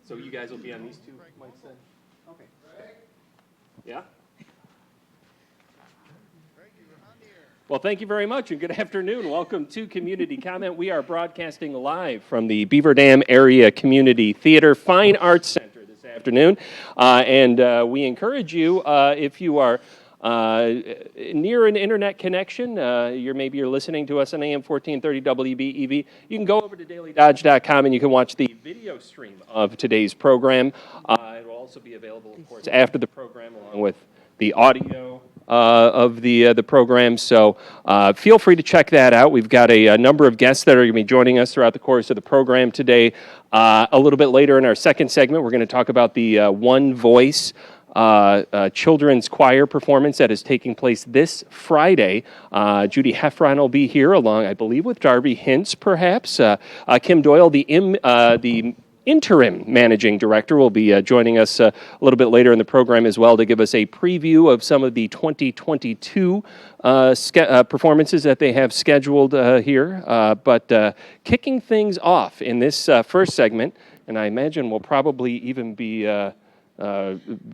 So you guys will be on these two mics then? Okay. Yeah? Well, thank you very much, and good afternoon. Welcome to Community Comment. We are broadcasting live from the Beaver Dam Area Community Theater Fine Arts Center this afternoon. And we encourage you, if you are near an internet connection, maybe you're listening to us on AM 1430 WBEV, you can go over to dailydodge.com and you can watch the video stream of today's program. It will also be available, of course, after the program, along with the audio of the program. So feel free to check that out. We've got a number of guests that are going to be joining us throughout the course of the program today. A little bit later in our second segment, we're going to talk about the One Voice children's choir performance that is taking place this Friday. Judy Heffron will be here along, I believe, with Darby Hintz, perhaps. Kim Doyle, the interim managing director, will be joining us a little bit later in the program as well to give us a preview of some of the 2022 performances that they have scheduled here. But kicking things off in this first segment, and I imagine we'll probably even be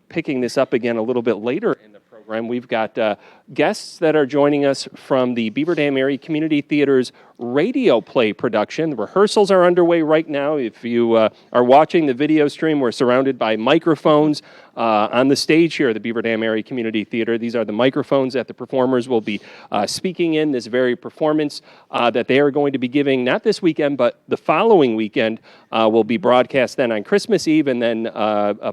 picking this up again a little bit later in the program. We've got guests that are joining us from the Beaver Dam Area Community Theater's radio play production. The rehearsals are underway right now. If you are watching the video stream, we're surrounded by microphones on the stage here at the Beaver Dam Area Community Theater. These are the microphones that the performers will be speaking in this very performance that they are going to be giving, not this weekend, but the following weekend will be broadcast then on Christmas Eve and then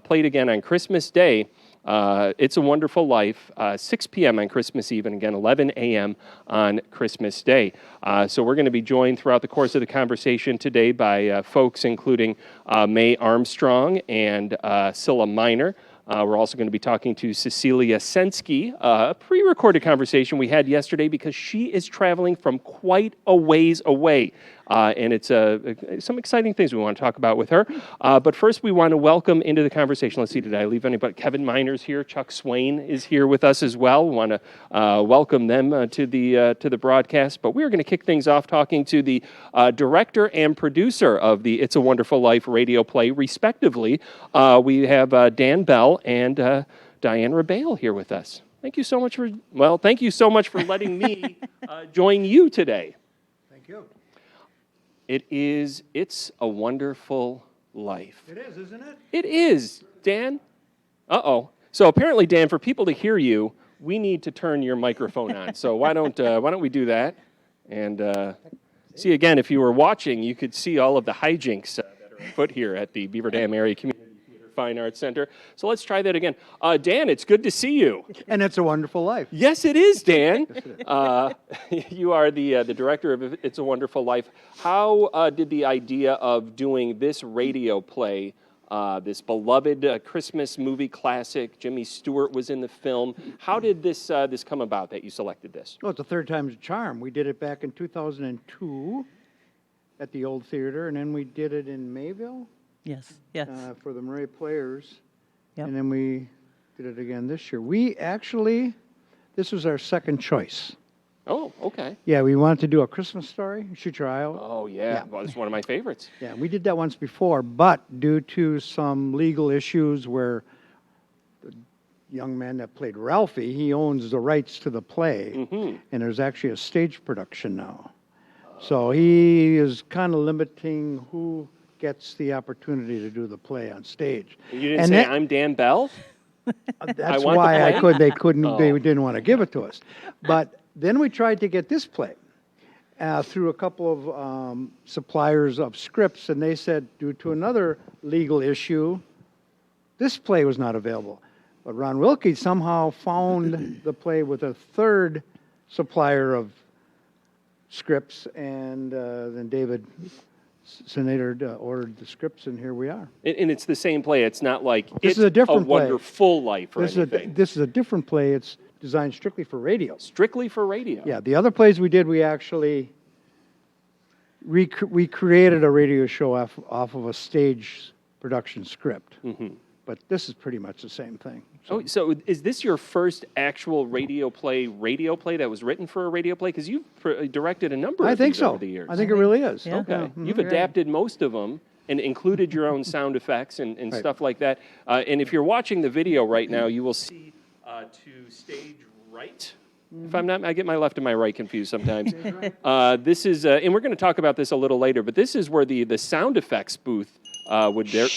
played again on Christmas Day. It's a Wonderful Life, 6 p.m. on Christmas Eve, and again, 11 a.m. on Christmas Day. So we're going to be joined throughout the course of the conversation today by folks including Mae Armstrong and Scylla Minor. We're also going to be talking to Cecilia Sensky, a pre-recorded conversation we had yesterday because she is traveling from quite a ways away. And it's some exciting things we want to talk about with her. But first, we want to welcome into the conversation. Let's see, did I leave anybody? Kevin Miner's here. Chuck Swain is here with us as well. We want to welcome them to the broadcast. But we are going to kick things off talking to the director and producer of the It's a Wonderful Life radio play, respectively. We have Dan Bell and Diane Rabale here with us. Thank you so much for letting me join you today. Thank you. It's a Wonderful Life. It is, isn't it? It is, Dan. Uh-oh. So apparently, Dan, for people to hear you, we need to turn your microphone on. So why don't we do that? And see, again, if you were watching, you could see all of the hijinks that are afoot here at the Beaver Dam Area Community Theater Fine Arts Center. So let's try that again. Dan, it's good to see you. And It's a Wonderful Life. Yes, it is, Dan. You are the director of It's a Wonderful Life. How did the idea of doing this radio play, this beloved Christmas movie classic, Jimmy Stewart was in the film, how did this come about that you selected this? Well, it's a third time's a charm. We did it back in 2002 at the old theater, and then we did it in Mayville. Yes. For the Murray Players. Yep. And then we did it again this year. This was our second choice. Oh, okay. Yeah, we wanted to do A Christmas Story, Shoot Your Eye Out. Oh, yeah. Well, it's one of my favorites. Yeah, we did that once before, but due to some legal issues where the young man that played Ralphie, he owns the rights to the play, and there's actually a stage production now. So he is kind of limiting who gets the opportunity to do the play on stage. You didn't say, I'm Dan Bell? That's why they didn't want to give it to us. But then we tried to get this play through a couple of suppliers of scripts, and they said due to another legal issue, this play was not available. But Ron Wilkie somehow found the play with a third supplier of scripts, and then David Senator ordered the scripts, and here we are. And it's the same play. It's not like this is a different play. Wonderful Life or anything. This is a different play. It's designed strictly for radio. Strictly for radio. Yeah, the other plays we did, we actually we created a radio show off of a stage production script. But this is pretty much the same thing. So is this your first actual radio play that was written for a radio play? Because you've directed a number of these over the years. I think it really is. Okay. You've adapted most of them and included your own sound effects and stuff like that. And if you're watching the video right now, you will see to stage right. If I'm not, I get my left and my right confused sometimes. This is, and we're going to talk about this a little later, but this is where the sound effects booth would there.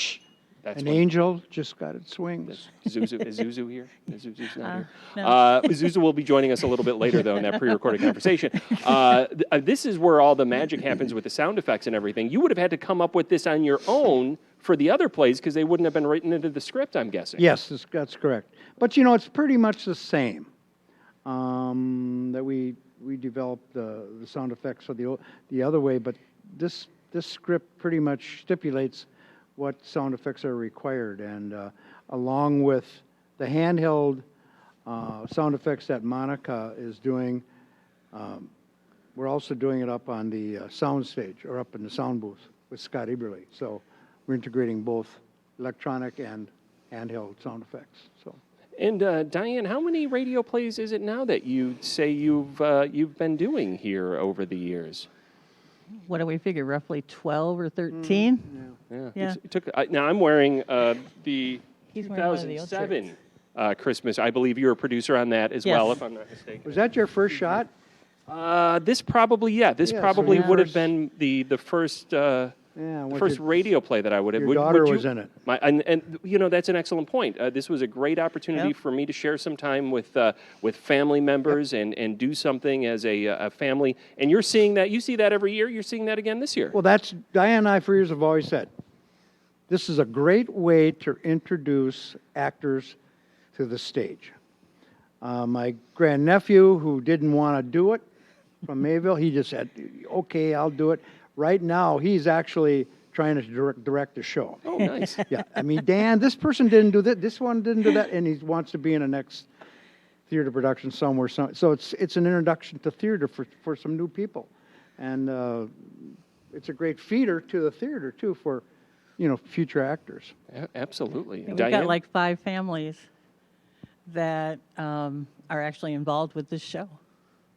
That's An angel just got its wings. Zuzu, is Zuzu here? Zuzu's not here. No. Zuzu will be joining us a little bit later, though, in that pre-recorded conversation. This is where all the magic happens with the sound effects and everything. You would have had to come up with this on your own for the other plays because they wouldn't have been written into the script, I'm guessing. Yes, that's correct. But, it's pretty much the same. That we developed the sound effects for the other way, but this script pretty much stipulates what sound effects are required, and along with the handheld sound effects that Monica is doing, we're also doing it up on the sound stage or up in the sound booth with Scott Eberle. So we're integrating both electronic and handheld sound effects. So. And Diane, how many radio plays is it now that you say you've been doing here over the years? What do we figure? Roughly 12 or 13? Yeah. It took, now I'm wearing the He's wearing one of the old 2007 Christmas. I believe you're a producer on that as Yes. well, if I'm not mistaken. Was that your first shot? This probably, This Yeah, probably so would have yours- been the first Yeah. first radio play that I would have. Your Would daughter you- was in it. And that's an excellent point. This was a great opportunity Yep. for me to share some time with family members and do something as a family. And you're seeing that. You see that every year. You're seeing that again this year. Well, that's Diane and I for years have always said, this is a great way to introduce actors to the stage. My grandnephew, who didn't want to do it from Mayville, he just said, okay, I'll do it. Right now, he's actually trying to direct the show. Oh, nice. Yeah, I mean, Dan, this person didn't do that, this one didn't do that, and he wants to be in a next theater production somewhere. So it's an introduction to theater for some new people. And it's a great feeder to the theater, too, for, future actors. Absolutely. We've Diane? got like 5 families that are actually involved with this show.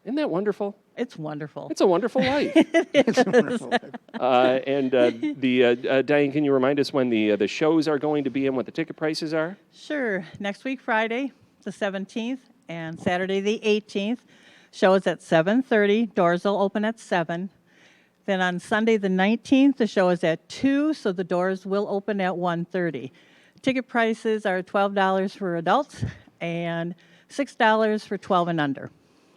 Isn't that wonderful? It's wonderful. It's a wonderful life. It's wonderful. Diane, can you remind us when the shows are going to be and what the ticket prices are? Sure. Next week, Friday, the 17th, and Saturday, the 18th. Show is at 7:30. Doors will open at 7. Then on Sunday, the 19th, the show is at 2, so the doors will open at 1:30. Ticket prices are $12 for adults and $6 for 12 and under.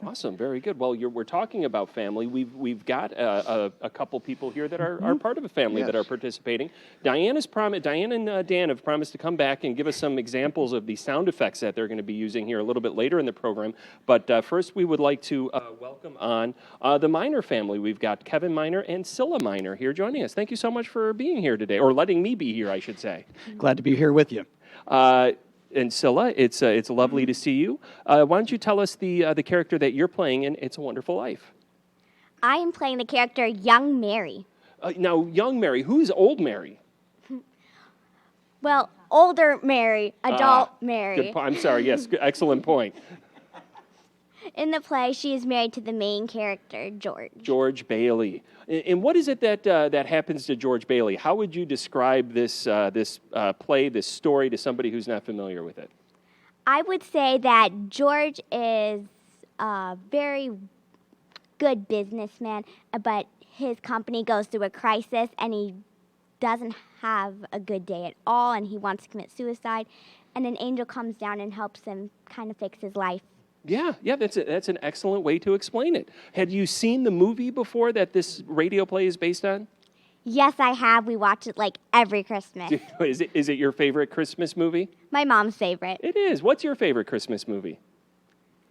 Awesome, very good. Well, we're talking about family. We've got a couple people here that are part of a family that are participating. Diane and Dan have promised to come back and give us some examples of the sound effects that they're going to be using here a little bit later in the program. But first, we would like to welcome on the Miner family. We've got Kevin Miner and Scylla Miner here joining us. Thank you so much for being here today, or letting me be here, I should say. Glad to be here with you. And Scylla, it's lovely to see you. Why don't you tell us the character that you're playing in It's a Wonderful Life? I am playing the character Young Mary. Now, young Mary, who's old Mary? Well, older Mary, adult Mary. I'm sorry, yes, excellent point. In the play, she is married to the main character, George. George Bailey. And what is it that happens to George Bailey? How would you describe this play, this story, to somebody who's not familiar with it? I would say that George is a very good businessman, but his company goes through a crisis, and he doesn't have a good day at all, and he wants to commit suicide. And an angel comes down and helps him kind of fix his life. Yeah, that's an excellent way to explain it. Had you seen the movie before that this radio play is based on? Yes, I have. We watch it like every Christmas. Is it your favorite Christmas movie? My mom's favorite. It is. What's your favorite Christmas movie?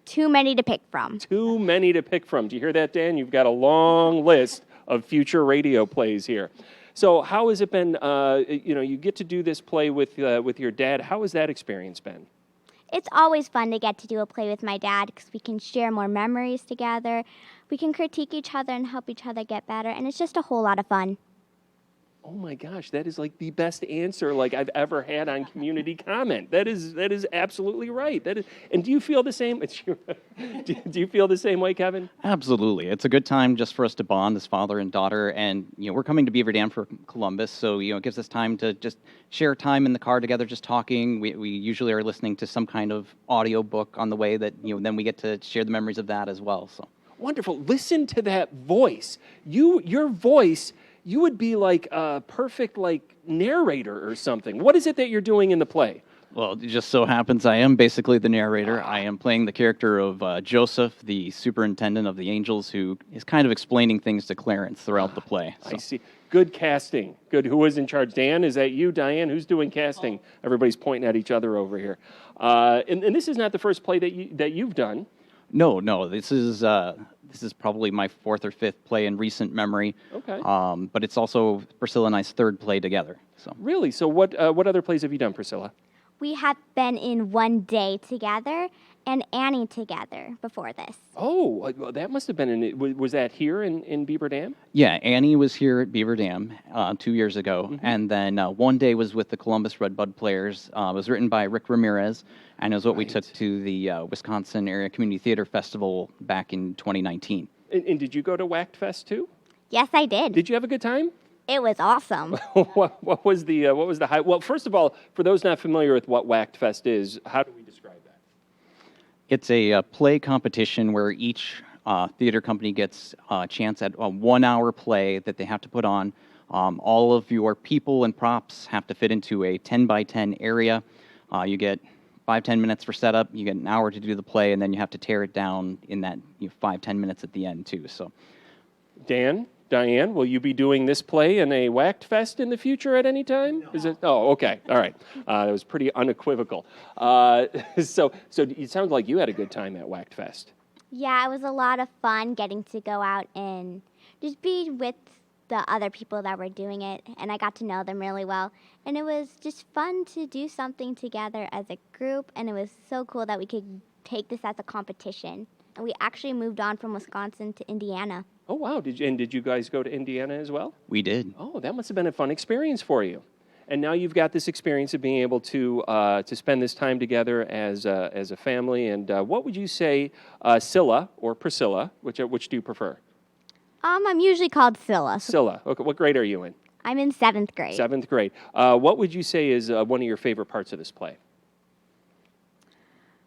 Too many to pick from. Too many to pick from. Do you hear that, Dan? You've got a long list of future radio plays here. So how has it been, you get to do this play with your dad. How has that experience been? It's always fun to get to do a play with my dad because we can share more memories together. We can critique each other and help each other get better, and it's just a whole lot of fun. Oh my gosh, that is like the best answer like I've ever had on community comment. That is absolutely right. That is, and do you feel the same? Do you feel the same way, Kevin? Absolutely. It's a good time just for us to bond as father and daughter. And, we're coming to Beaver Dam for Columbus. So, it gives us time to just share time in the car together, just talking. We usually are listening to some kind of audio book on the way that, then we get to share the memories of that as well. So Wonderful. Listen to that voice. Your voice, you would be like a perfect like narrator or something. What is it that you're doing in the play? Well, it just so happens I am basically the narrator. I am playing the character of Joseph, the superintendent of the Angels, who is kind of explaining things to Clarence throughout the play. I see. Good casting. Good. Who is in charge? Dan, is that you? Diane, who's doing casting? Everybody's pointing at each other over here. And this is not the first play that you've done. No. This is probably my fourth or fifth play in recent memory. Okay. But it's also Priscilla and I's third play together. So Really? So what other plays have you done, Priscilla? We have been in One Day together and Annie together before this. Oh, well, that must have been was that here in Beaver Dam? yeah, Annie was here at Beaver Dam 2 years ago, and then One Day was with the Columbus Redbud Players. It was written by Rick Ramirez, and it was what we took to the Wisconsin Area Community Theater Festival back in 2019. And did you go to Whacked Fest too? Yes, I did. Did you have a good time? It was awesome. what was the high? Well, first of all, for those not familiar with what Whacked Fest is, how do we describe that? It's a play competition where each theater company gets a chance at a 1 hour play that they have to put on. All of your people and props have to fit into a 10 by 10 area. You get 5-10 minutes for setup. You get an hour to do the play, and then you have to tear it down in that 5-10 minutes at the end too. So, Diane, will you be doing this play in a Whacked Fest in the future at any time? No. Is it? Oh, okay. All right. It was pretty unequivocal. So it sounds like you had a good time at Whacked Fest. Yeah, it was a lot of fun getting to go out and just be with the other people that were doing it, and I got to know them really well. And it was just fun to do something together as a group, and it was so cool that we could take this as a competition. And we actually moved on from Wisconsin to Indiana. Oh, wow. Did you guys go to Indiana as well? we did. Oh, that must have been a fun experience for you. And now you've got this experience of being able to spend this time together as a family. And what would you say, Scylla or Priscilla, which do you prefer? I'm usually called Scylla. Scylla. Okay, what grade are you in? I'm in 7th grade. 7th grade. What would you say is one of your favorite parts of this play?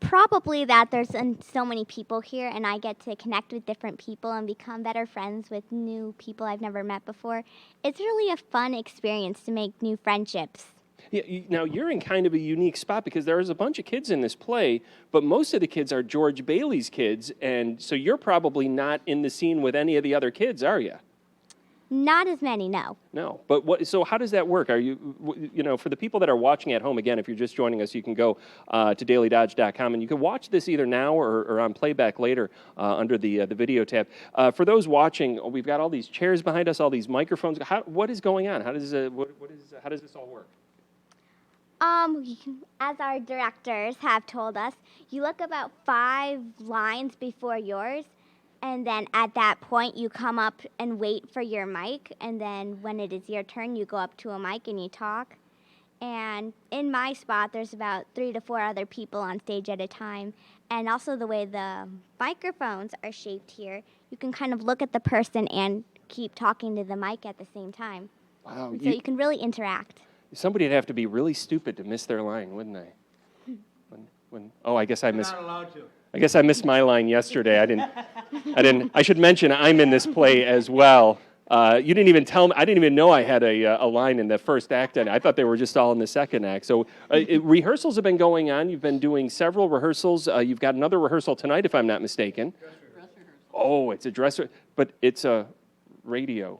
Probably that there's so many people here, and I get to connect with different people and become better friends with new people I've never met before. It's really a fun experience to make new friendships. Yeah, now, you're in kind of a unique spot because there is a bunch of kids in this play, but most of the kids are George Bailey's kids, and so you're probably not in the scene with any of the other kids, are you? Not as many, no. No, but so how does that work? Are you, for the people that are watching at home, again, if you're just joining us, you can go to dailydodge.com and you can watch this either now or on playback later under the video tab. For those watching, we've got all these chairs behind us, all these microphones. What is going on? How does this all work? As our directors have told us, you look about 5 lines before yours, and then at that point you come up and wait for your mic, and then when it is your turn, you go up to a mic and you talk. And in my spot, there's about 3 to 4 other people on stage at a time. And also the way the microphones are shaped here, you can kind of look at the person and keep talking to the mic at the same time. Wow. So you can really interact. Somebody'd have to be really stupid to miss their line, wouldn't they? I guess I missed. Not allowed to. I guess I missed my line yesterday. I should mention I'm in this play as well. You didn't even tell me. I didn't even know I had a line in the first act. I thought they were just all in the second act. So rehearsals have been going on. You've been doing several rehearsals. You've got another rehearsal tonight, if I'm not mistaken. Dress rehearsal. Oh, it's a dress, but it's a radio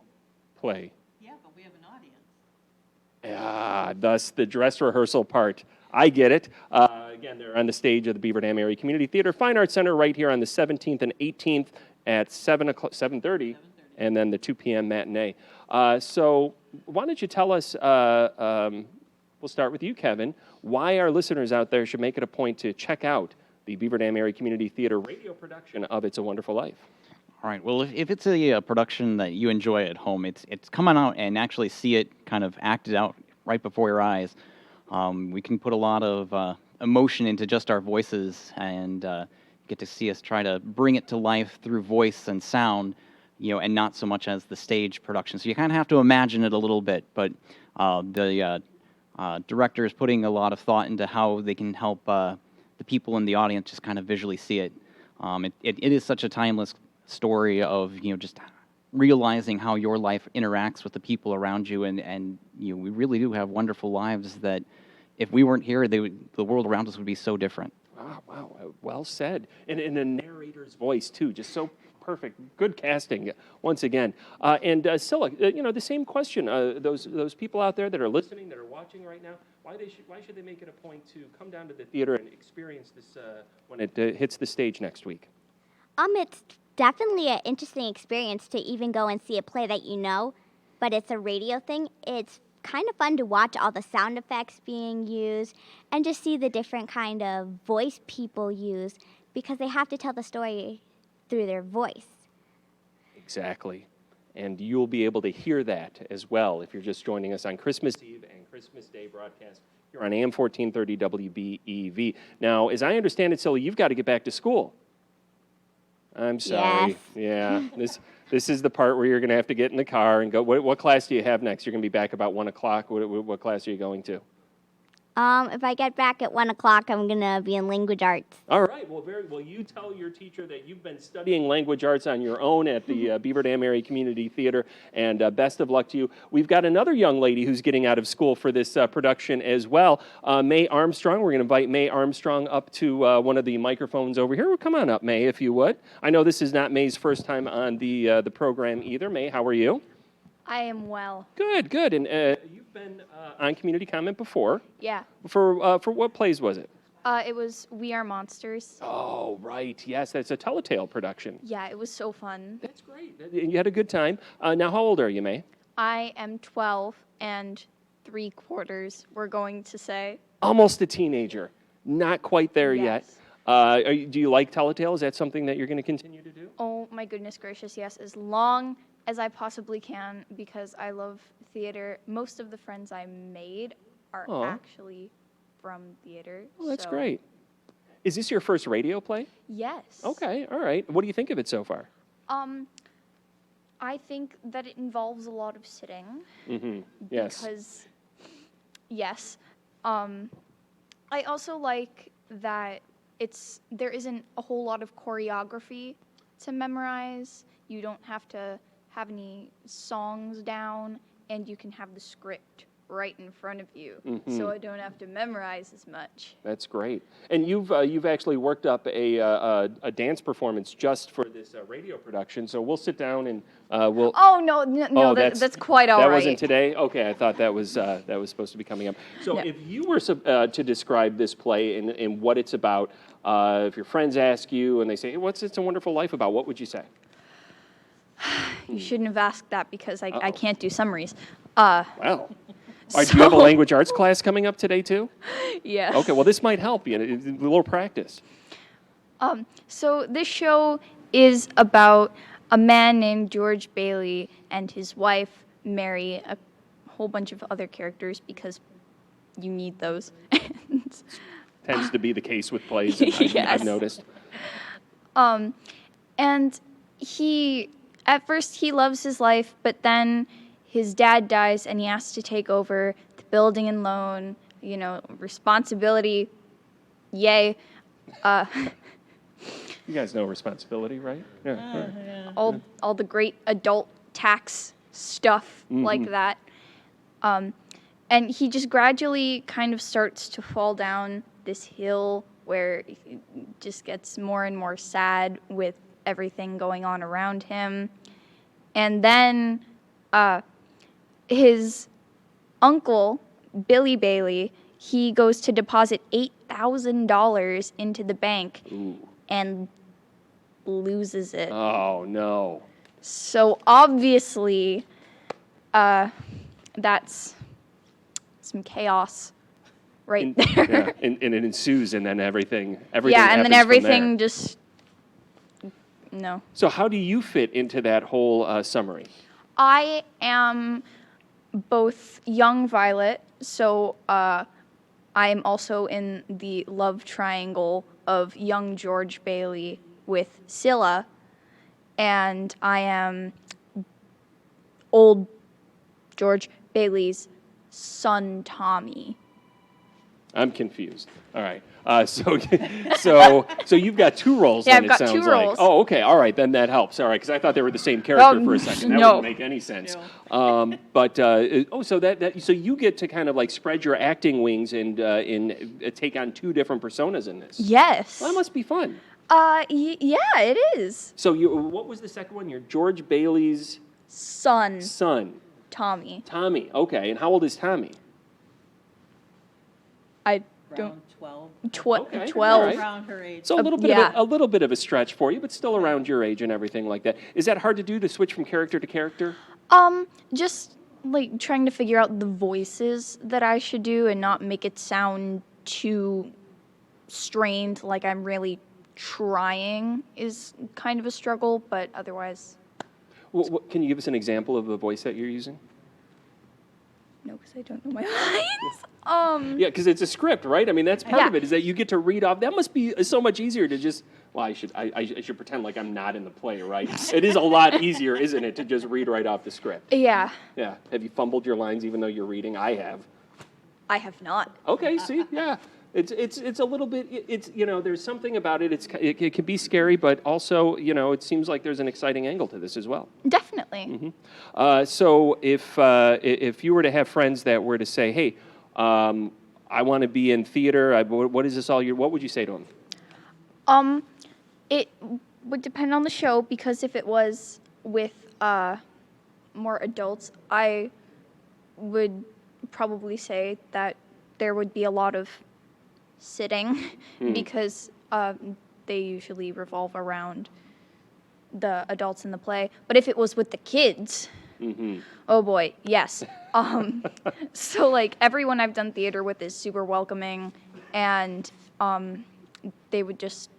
play. Yeah, but we have an audience. Ah, thus the dress rehearsal part. I get it. Again, they're on the stage of the Beaver Dam Area Community Theater Fine Arts Center right here on the 17th and 18th at 7:30, and then the 2 p.m. matinee. So why don't you tell us, we'll start with you, Kevin, why our listeners out there should make it a point to check out the Beaver Dam Area Community Theater radio production of It's a Wonderful Life. All right. Well, if it's a production that you enjoy at home, it's coming out and actually see it kind of acted out right before your eyes. We can put a lot of emotion into just our voices and get to see us try to bring it to life through voice and sound, and not so much as the stage production. So you kind of have to imagine it a little bit, but the director is putting a lot of thought into how they can help the people in the audience just kind of visually see it. It is such a timeless story of just realizing how your life interacts with the people around you, and we really do have wonderful lives that if we weren't here, the world around us would be so different. Wow, well said. And in a narrator's voice too, just so perfect. Good casting once again. And Scylla, the same question. Those people out there that are listening, that are watching right now, why should they make it a point to come down to the theater and experience this when it hits the stage next week? It's definitely an interesting experience to even go and see a play that but it's a radio thing. It's kind of fun to watch all the sound effects being used and just see the different kind of voice people use because they have to tell the story through their voice. Exactly. And you'll be able to hear that as well if you're just joining us on Christmas Eve and Christmas Day broadcast here on AM 1430 WBEV. Now, as I understand it, Scylla, you've got to get back to school. I'm sorry. Yes. Yeah. This is the part where you're going to have to get in the car and go. What class do you have next? You're going to be back about 1 o'clock. What class are you going to? If I get back at 1 o'clock, I'm going to be in language arts. All right. Well, you tell your teacher that you've been studying language arts on your own at the Beaver Dam Area Community Theater, and best of luck to you. We've got another young lady who's getting out of school for this production as well, May Armstrong. We're going to invite May Armstrong up to one of the microphones over here. Well, come on up, May, if you would. I know this is not May's first time on the program either. May, how are you? I am well. Good. And you've been on Community Comment before. Yeah. For what plays was it? It was We Are Monsters. Oh, right. Yes, that's a Telltale production. Yeah, it was so fun. That's great. And you had a good time. Now, how old are you, May? I am 12 and 3/4, we're going to say. Almost a teenager. Not quite there yet. Yes. Do you like Telltale? Is that something that you're going to continue to do? Oh my goodness gracious, yes. As long as I possibly can because I love theater. Most of the friends I made are actually from theater. Oh, that's great. Is this your first radio play? Yes. Okay, all right. What do you think of it so far? I think that it involves a lot of sitting. Mm-hmm. Yes. Because, yes. I also like that there isn't a whole lot of choreography to memorize. You don't have to have any songs down, and you can have the script right in front of you, so I don't have to memorize as much. That's great. And you've actually worked up a dance performance just for this radio production. So we'll sit down and we'll. Oh no, that's quite all right. That wasn't today. Okay, I thought that was supposed to be coming up. So if you were to describe this play and what it's about, if your friends ask you and they say, hey, "What's It's a Wonderful Life about?" What would you say? You shouldn't have asked that because I can't do summaries. Wow. Do you have a language arts class coming up today too? Yes. Okay, well this might help you. A little practice. So this show is about a man named George Bailey and his wife Mary, a whole bunch of other characters because you need those. Tends to be the case with plays, I've noticed. And at first he loves his life, but then his dad dies and he has to take over the building and loan, responsibility, yay. You guys know responsibility, right? Yeah. Right. All the great adult tax stuff like that. And he just gradually kind of starts to fall down this hill where he just gets more and more sad with everything going on around him. And then his uncle, Billy Bailey, he goes to deposit $8,000 into the bank and loses it. Oh, no. So obviously, that's some chaos right there. Yeah, and it ensues, and then everything yeah, and then happens from everything there. just No. So how do you fit into that whole summary? I am both young Violet, so I am also in the love triangle of young George Bailey with Scylla, and I am old George Bailey's son, Tommy. I'm confused. All right. So you've got two roles. Yeah, then, I've got it two sounds like. roles. Oh, okay. All right. Then that helps. All right, because I thought they were the same character for a second. That no. wouldn't make any sense. So you get to kind of like spread your acting wings and take on two different personas in this. Yes. Well, that must be fun. Yeah, it is. So what was the second one? You're George Bailey's Son, Tommy. Tommy. Okay. And how old is Tommy? I don't. Around 12. Okay, 12. all right. Around her age. So a little bit yeah. of a little bit of a stretch for you, but still around your age and everything like that. Is that hard to do, to switch from character to character? Just like trying to figure out the voices that I should do and not make it sound too strained, like I'm really trying, is kind of a struggle, but otherwise. Can you give us an example of the voice that you're using? No, because I don't know my lines. Yeah, because it's a script, right? I mean, that's part of Yeah. it, is that you get to read off. That must be so much easier to just, well, I should pretend like I'm not in the play, right? It is a lot easier, isn't it, to just read right off the script? Yeah, Yeah. Have you fumbled your lines even though you're reading? I have. I have not. Okay, see, yeah. It's a little bit, there's something about it. It can be scary, but also, it seems like there's an exciting angle to this as well. Definitely. So if you were to have friends that were to say, hey, I want to be in theater, what is this all what would you say to them? It would depend on the show, because if it was with more adults, I would probably say that there would be a lot of sitting because they usually revolve around the adults in the play. But if it was with the kids, oh boy, yes. So like everyone I've done theater with is super welcoming, and they would just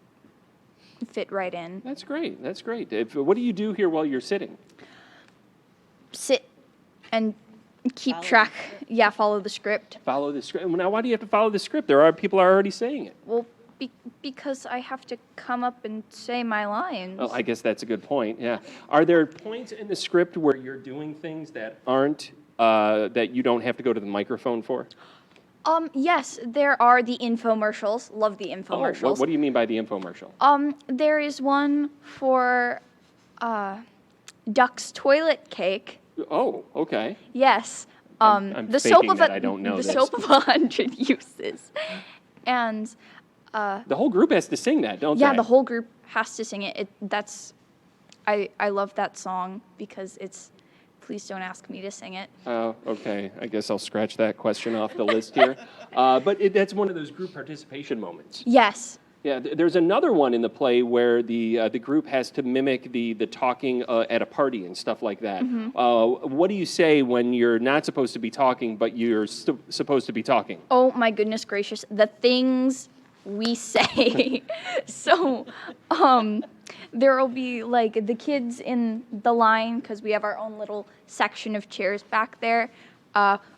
fit right in. That's great. That's great. What do you do here while you're sitting? Sit and keep track. Yeah, follow the script. Follow the script. Now, why do you have to follow the script? People are already saying it. Well, because I have to come up and say my lines. Well, I guess that's a good point. Yeah. Are there points in the script where you're doing things that aren't that you don't have to go to the microphone for? Yes, there are the infomercials. Love the infomercials. What do you mean by the infomercial? There is one for Duck's toilet cake. Oh, okay. Yes. I'm the faking soap of that I don't know the this. soap of 100 uses, and The whole group has to sing that, don't they? yeah, the whole group has to sing it. I love that song because it's. Please don't ask me to sing it. Oh, okay. I guess I'll scratch that question off the list here. But that's one of those group participation moments. Yes. Yeah, there's another one in the play where the group has to mimic the talking at a party and stuff like that. What do you say when you're not supposed to be talking, but you're supposed to be talking? Oh my goodness gracious, the things we say. So, there will be like the kids in the line, because we have our own little section of chairs back there.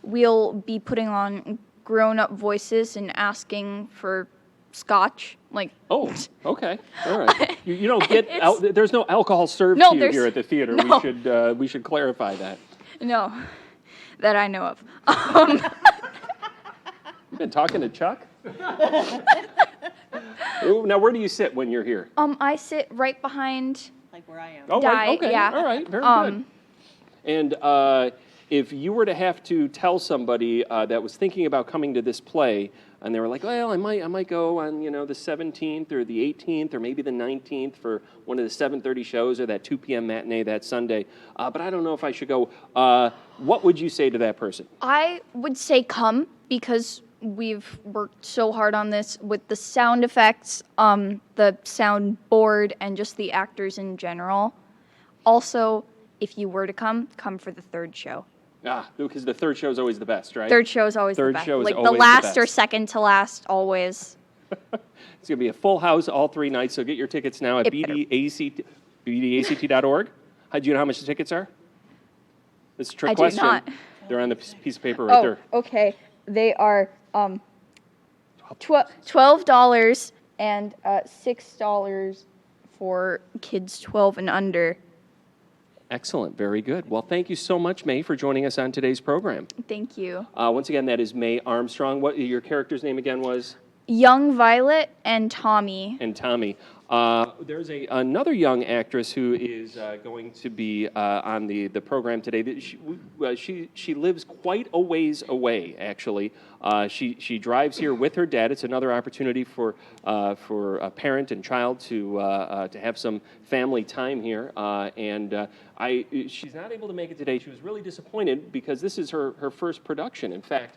We'll be putting on grown-up voices and asking for scotch. Like, oh, okay, all right. You don't get there's no alcohol served No, to you there's- here at the theater. no. We should clarify that. No, that I know of. You've been talking to Chuck? Ooh, now, where do you sit when you're here? I sit right behind. Like where I am. Oh, Di, okay, yeah. all right, very good. And if you were to have to tell somebody that was thinking about coming to this play, and they were like, well, I might go on, the 17th or the 18th or maybe the 19th for one of the 7:30 shows or that 2 p.m. matinee that Sunday, but I don't know if I should go. What would you say to that person? I would say come, because we've worked so hard on this with the sound effects, the sound board, and just the actors in general. Also, if you were to come for the third show. Because the third show is always the best, right? Third show is always Third the best. show is like always the the last or best. second to last, always. It's going to be a full house all 3 nights, so get your tickets now at It better. BDAC. bdact.org? Do you know how much the tickets are? It's a trick I do question. not. They're on the piece of paper right there. Okay. They are $12 and $6 for kids 12 and under. Excellent. Very good. Well, thank you so much, May, for joining us on today's program. Thank you. Once again, that is May Armstrong. What your character's name again was? Young Violet and Tommy. And Tommy. There's another young actress who is going to be on the program today. She lives quite a ways away, actually. She drives here with her dad. It's another opportunity for a parent and child to have some family time here. She's not able to make it today. She was really disappointed because this is her first production. In fact,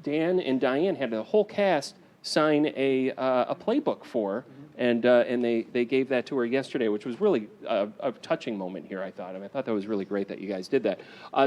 Dan and Diane had the whole cast sign a playbook for her, and they gave that to her yesterday, which was really a touching moment here, I thought. I thought that was really great that you guys did that.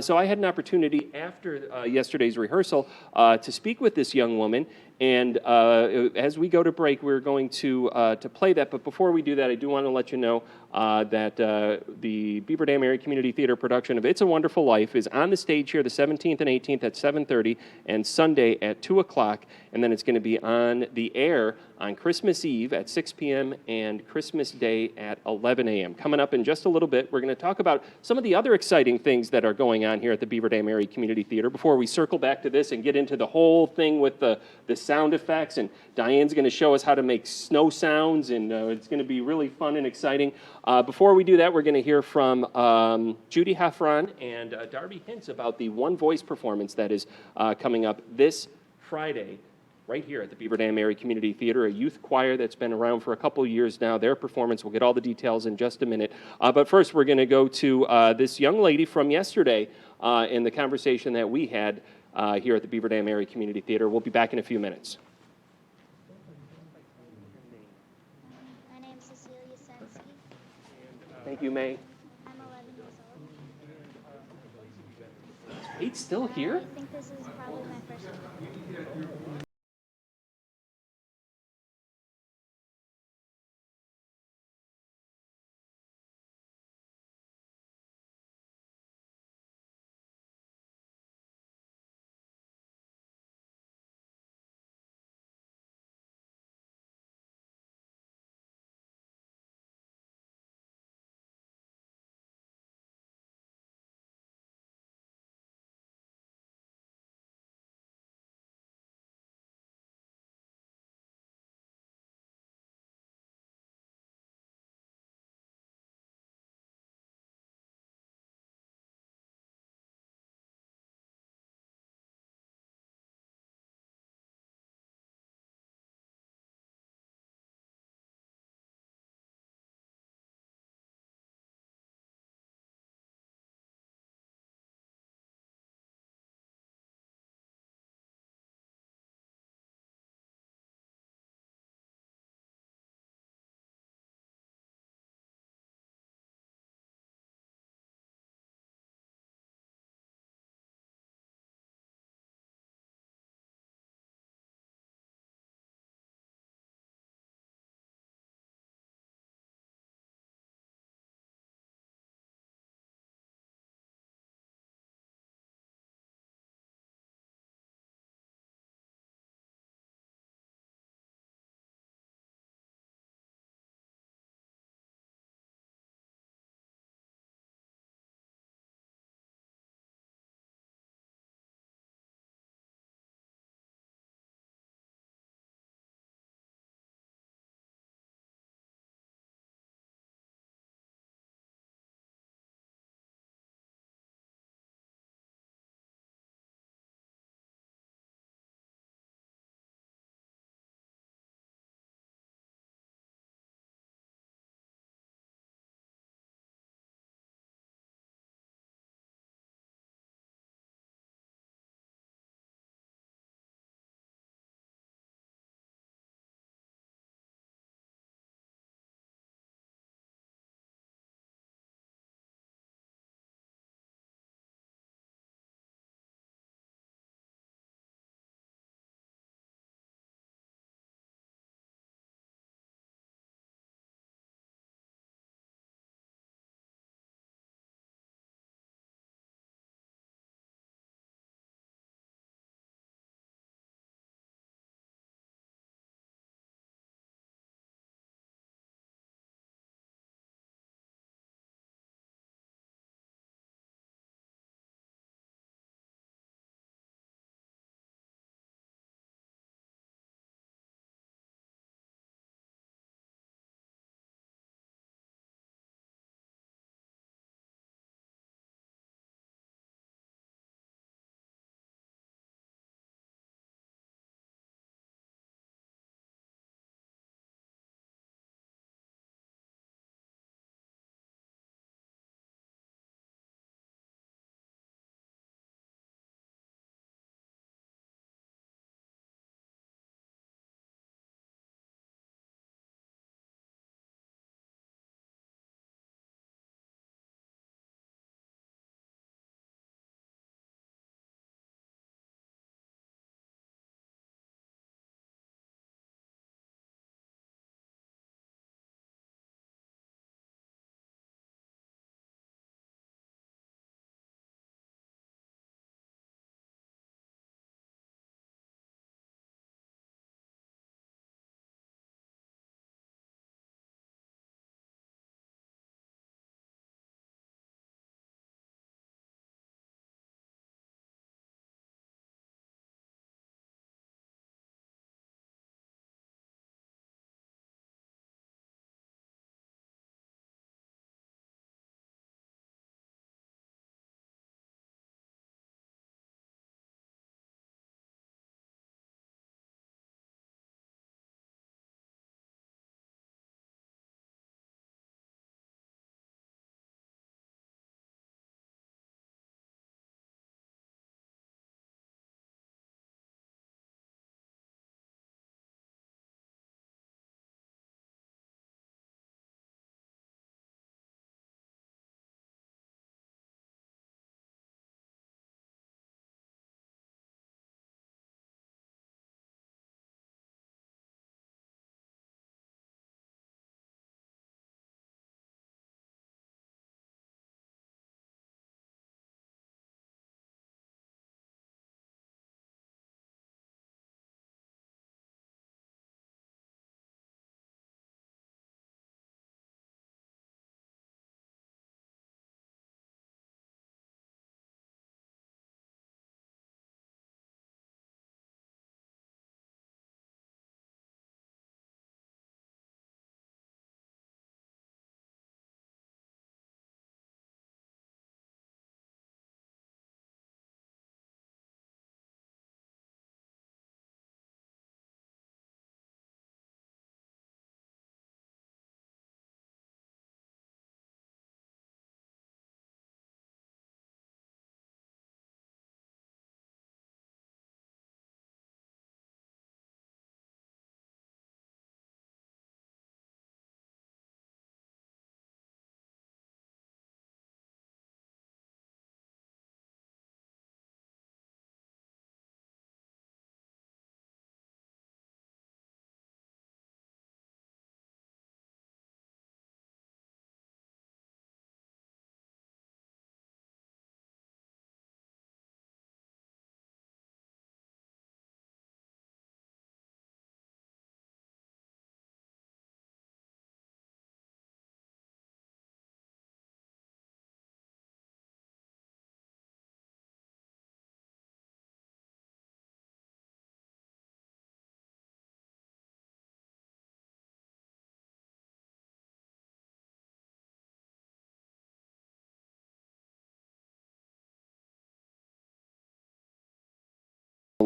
So I had an opportunity after yesterday's rehearsal to speak with this young woman, and as we go to break, we're going to play that. But before we do that, I do want to let you know that the Beaver Dam Area Community Theater production of It's a Wonderful Life is on the stage here the 17th and 18th at 7:30 and Sunday at 2 o'clock. And then it's going to be on the air on Christmas Eve at 6 p.m. and Christmas Day at 11 a.m. Coming up in just a little bit, we're going to talk about some of the other exciting things that are going on here at the Beaver Dam Area Community Theater before we circle back to this and get into the whole thing with the sound effects. And Diane's going to show us how to make snow sounds, and it's going to be really fun and exciting. Before we do that, we're going to hear from Judy Heffron and Darby Hintz about the One Voice performance that is coming up this Friday right here at the Beaver Dam Area Community Theater, a youth choir that's been around for a couple of years now. Their performance, we'll get all the details in just a minute. But first, we're going to go to this young lady from yesterday in the conversation that we had here at the Beaver Dam Area Community Theater. We'll be back in a few minutes. My name's Cecilia Sensky. Thank you, May. I'm 11 years old. Kate's still here? I think this is probably my first one.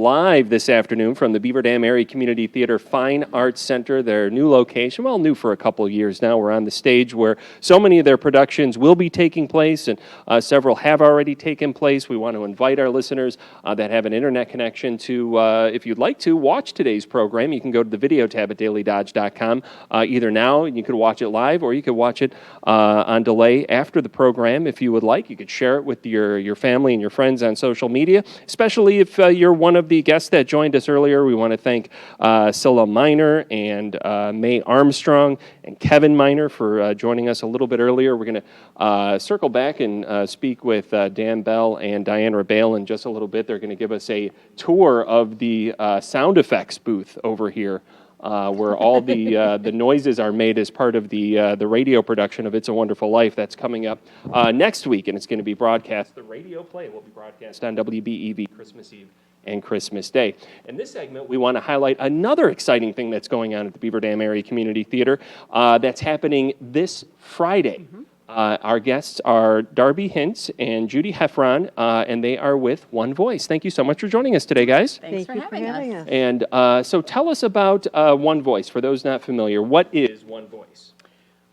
live this afternoon from the Beaver Dam Area Community Theater Fine Arts Center, their new location. Well, new for a couple of years now. We're on the stage where so many of their productions will be taking place, and several have already taken place. We want to invite our listeners that have an internet connection to, if you'd like to, watch today's program. You can go to the video tab at dailydodge.com either now, and you could watch it live, or you could watch it on delay after the program if you would like. You could share it with your family and your friends on social media, especially if you're one of the guests that joined us earlier. We want to thank Scylla Miner and May Armstrong and Kevin Miner for joining us a little bit earlier. We're going to circle back and speak with Dan Bell and Diana Bale in just a little bit. They're going to give us a tour of the sound effects booth over here, where all the noises are made as part of the radio production of It's a Wonderful Life. That's coming up next week, and it's going to be broadcast. The radio play will be broadcast on WBEV Christmas Eve and Christmas Day. In this segment, we want to highlight another exciting thing that's going on at the Beaver Dam Area Community Theater that's happening this Friday. Our guests are Darby Hintz and Judy Heffron, and they are with One Voice. Thank you so much for joining us today, guys. Thanks for having us. And so tell us about One Voice. For those not familiar, what is One Voice?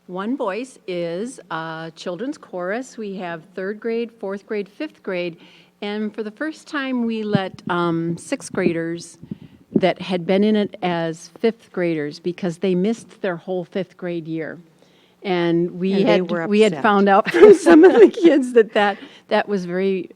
One Voice is a children's chorus. We have third grade, fourth grade, fifth grade, and for the first time we let sixth graders that had been in it as fifth graders because they missed their whole fifth grade year. And we had found out from some of the kids that was very,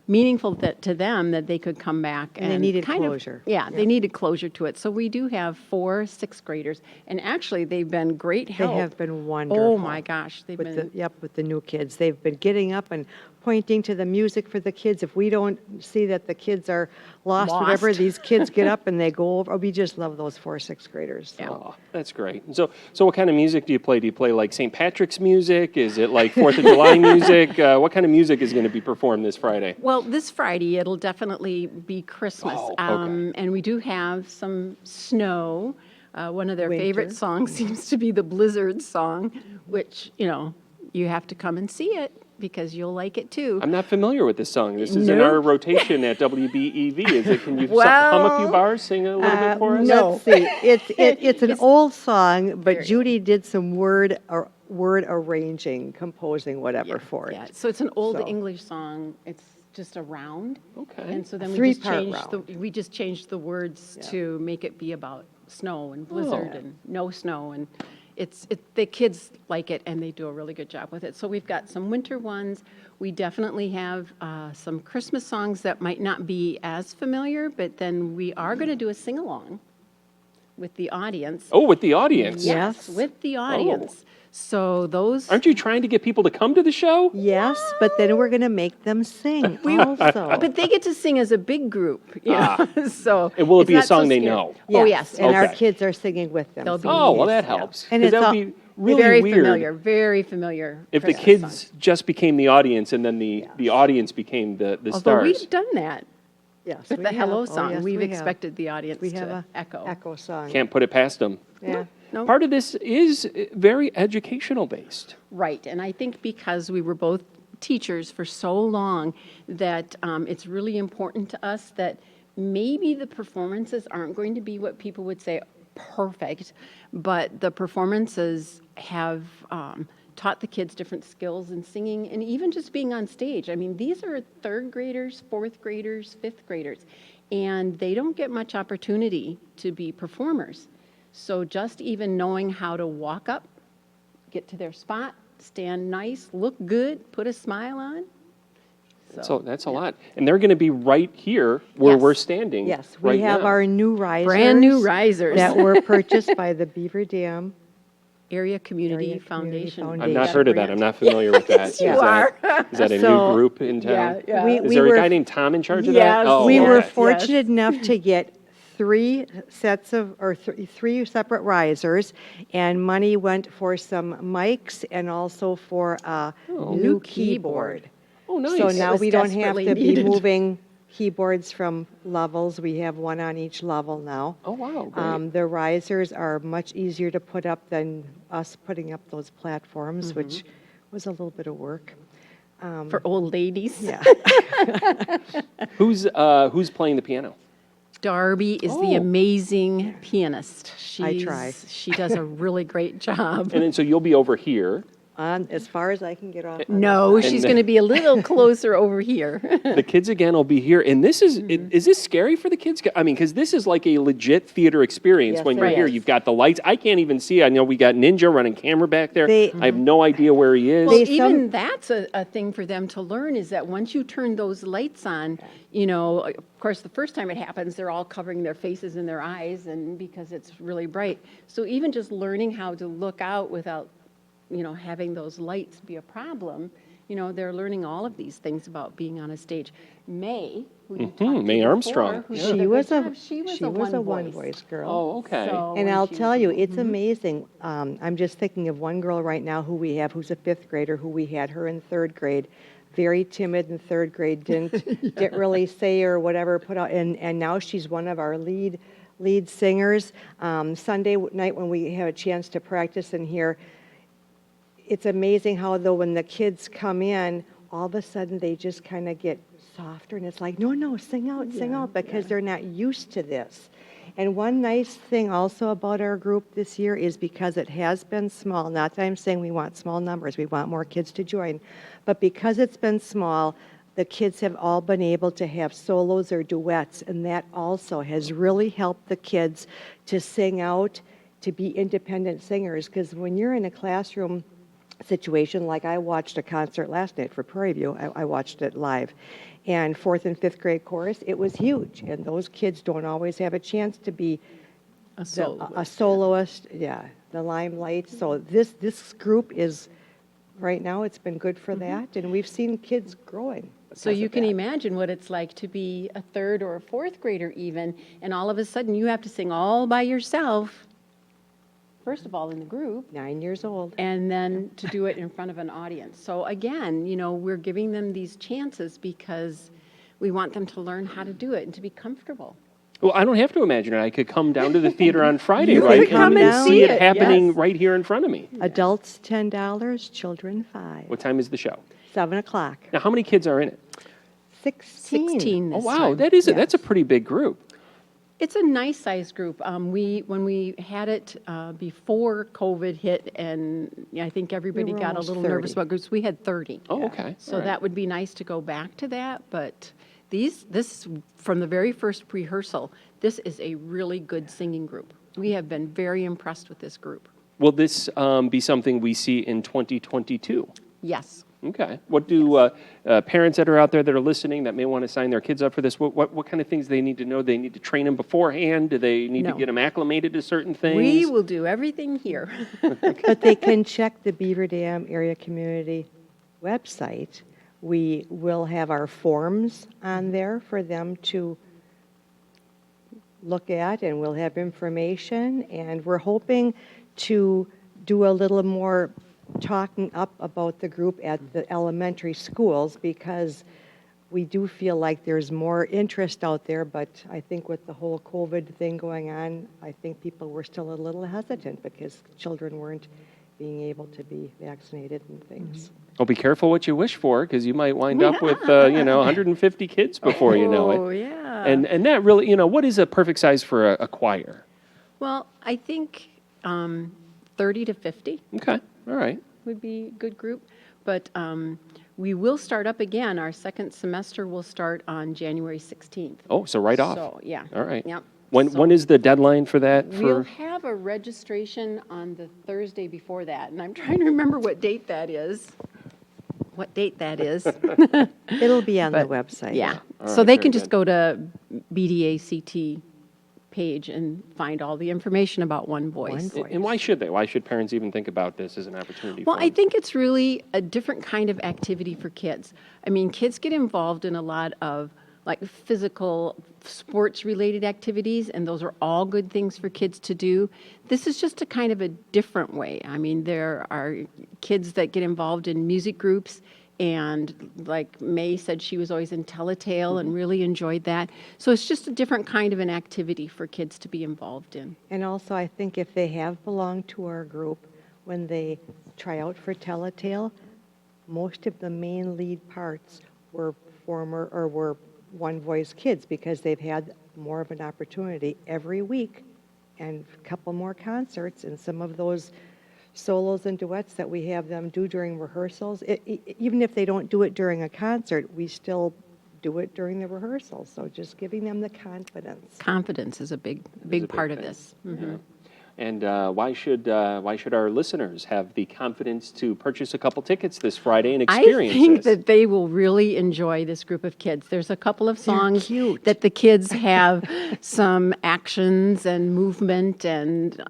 meaningful to them that they could come back. And they needed closure. They needed closure to it. So we do have 4 sixth graders. And actually, they've been great help. They have been wonderful. Oh, my gosh. With the new kids. They've been getting up and pointing to the music for the kids. If we don't see that the kids are lost, whatever, these kids get up and they go over. We just love those 4 sixth graders. So. Oh, that's great. So what kind of music do you play? Do you play like St. Patrick's music? Is it like 4th of July music? What kind of music is going to be performed this Friday? Well, this Friday, it'll definitely be Christmas. Oh, okay. And we do have some snow. One of their Winter. favorite songs seems to be the Blizzard song, which, you have to come and see it because you'll like it too. I'm not familiar with this song. This is in our rotation at WBEV. Is it? Can you hum a few bars, sing a little bit for us? Let's see. It's an old song, but Judy did some word arranging, composing, whatever for it. Yeah, so it's an old English song. It's just a round. Okay. And so then we just changed the words to make it be about snow and blizzard and no snow, and the kids like it and they do a really good job with it. So we've got some winter ones. We definitely have some Christmas songs that might not be as familiar, but then we are going to do a sing-along with the audience. Oh, with the audience? Yes, with the audience. So those... Aren't you trying to get people to come to the show? Yes, but then we're going to make them sing also. But they get to sing as a big group. So and will it it's be a not so song they scary. know? Oh, yes. And our kids are singing with them. They'll be Oh, well, that helps. And 'Cause it's that would be really very weird familiar, very familiar. if the Christmas kids songs. just became the audience and then the audience became the Although stars. we've done that Yes, with we the Hello have. Oh, song. yes, We've we have. expected the audience We have to a echo. song. Can't put it past them. Yeah. No? Part of this is very educational based. Right, and I think because we were both teachers for so long that it's really important to us that maybe the performances aren't going to be what people would say perfect, but the performances have taught the kids different skills in singing and even just being on stage. I mean, these are third graders, fourth graders, fifth graders, and they don't get much opportunity to be performers. So just even knowing how to walk up, get to their spot, stand nice, look good, put a smile on. So that's a lot. And they're going to be right here where Yes. we're standing. Yes, right we have now. our new risers. Brand new risers. That were purchased by the Beaver Dam. Area Community Area Community Foundation. Foundation. I've not heard of that. I'm not familiar with that. you Is are. Is that a So- new group in town? Yeah, yeah. We- Is we there were- a guy named Tom in charge of Yes. that? Oh, We okay. were Yes. fortunate enough to get 3 sets of, or 3 separate risers, and money went for some mics and also for a new keyboard. Oh, nice. So now was we don't have desperately to be needed. moving keyboards from levels. We have one on each level now. Oh, wow. Great. The risers are much easier to put up than us putting up those platforms, which was a little bit of work. For old ladies. Yeah. Who's playing the piano? Darby is the amazing pianist. try. She does a really great job. And then so you'll be over here. As far as I can get off. No, she's going to be a little closer over here. The kids again will be here, and this is is this scary for the kids? I mean, because this is like a legit theater experience Yes, when you're it here. is. You've got the lights. I can't even see. I know we got Ninja running camera back there. They- I have no idea where he is. Well, They- even that's a thing for them to learn is that once you turn those lights on, you know, of course, the first time it happens, they're all covering their faces and their eyes, and because it's really bright. So even just learning how to look out without, you know, having those lights be a problem, you know, they're learning all of these things about being on a stage. May, who you talked to May before, Armstrong. who Yeah. did a She good was a job, she was a a one-voice girl. Oh, okay. So And when I'll she tell was- you, it's amazing. I'm just thinking of one girl right now who we have, who's a fifth grader, who we had her in third grade, very timid in third grade, didn't really say or whatever, put out, and now she's one of our lead singers. Sunday night when we have a chance to practice in here, it's amazing how though when the kids come in, all of a sudden they just kind of get softer, and it's like, no, sing out, because they're not used to this. And one nice thing also about our group this year is because it has been small, not that I'm saying we want small numbers, we want more kids to join, but because it's been small, the kids have all been able to have solos or duets, and that also has really helped the kids to sing out, to be independent singers, because when you're in a classroom situation, like I watched a concert last night for Prairie View, I watched it live, and fourth and fifth grade chorus, it was huge, and those kids don't always have a chance to be A soloist. a soloist, the limelight. So this group is, right now, it's been good for that, and we've seen kids growing. So you because of can that. imagine what it's like to be a third or a fourth grader even, and all of a sudden you have to sing all by yourself, first of all in the group, 9 years old. and then to do it in front of an audience. So again, you know, we're giving them these chances because we want them to learn how to do it and to be comfortable. Well, I don't have to imagine it. I could come down to the theater on Friday, You right, could come and and see see it it, happening yes. right here in front of me. Adults $10, children $5. What time is the show? 7 o'clock. Now, how many kids are in it? 16. 16 Oh, this wow, time. that's a pretty big group. It's a nice sized group. When we had it before COVID hit, and I think everybody were got a almost little 30. nervous about groups, we had 30. Oh, okay. So All right. that would be nice to go back to that, but this from the very first rehearsal, this is a really good singing group. We have been very impressed with this group. Will this be something we see in 2022? Yes. Okay. What do parents that are out there that are listening that may want to sign their kids up for this, what kind of things do they need to know? They need to train them beforehand? Do they need to No. get them acclimated to certain things? We will do everything here. But they can check the Beaver Dam Area Community website. We will have our forms on there for them to look at, and we'll have information, and we're hoping to do a little more talking up about the group at the elementary schools, because we do feel like there's more interest out there, but I think with the whole COVID thing going on, I think people were still a little hesitant because children weren't being able to be vaccinated and things. Well, be careful what you wish for, because you might wind up with, 150 kids before you know Oh, it. yeah. And that really, what is a perfect size for a choir? Well, I think 30 to 50 Okay, all right. would be a good group. But we will start up again. Our second semester will start on January 16th. Oh, so right off. So, yeah. All right. Yep. When So is the deadline for that? we'll have a registration on the Thursday before that, and I'm trying to remember what date that is. What date that is. It'll be on the But, website. Yeah. All So right, they very can just good. go to BDACT page and find all the information about One Voice. Voice. And why should they? Why should parents even think about this as an opportunity Well, for I them? think it's really a different kind of activity for kids. I mean, kids get involved in a lot of like physical sports related activities, and those are all good things for kids to do. This is just a kind of a different way. I mean, there are kids that get involved in music groups, and like May said, she was always in Telltale and really enjoyed that. So it's just a different kind of an activity for kids to be involved in. And also, I think if they have belonged to our group, when they try out for Telltale, most of the main lead parts were One Voice kids because they've had more of an opportunity every week and a couple more concerts and some of those solos and duets that we have them do during rehearsals. Even if they don't do it during a concert, we still do it during the rehearsals. So just giving them the confidence. Confidence is a big part of this. Mm-hmm. And why should our listeners have the confidence to purchase a couple tickets this Friday and experience I think this? that they will really enjoy this group of kids. There's a couple of songs that the kids have some actions and movement, and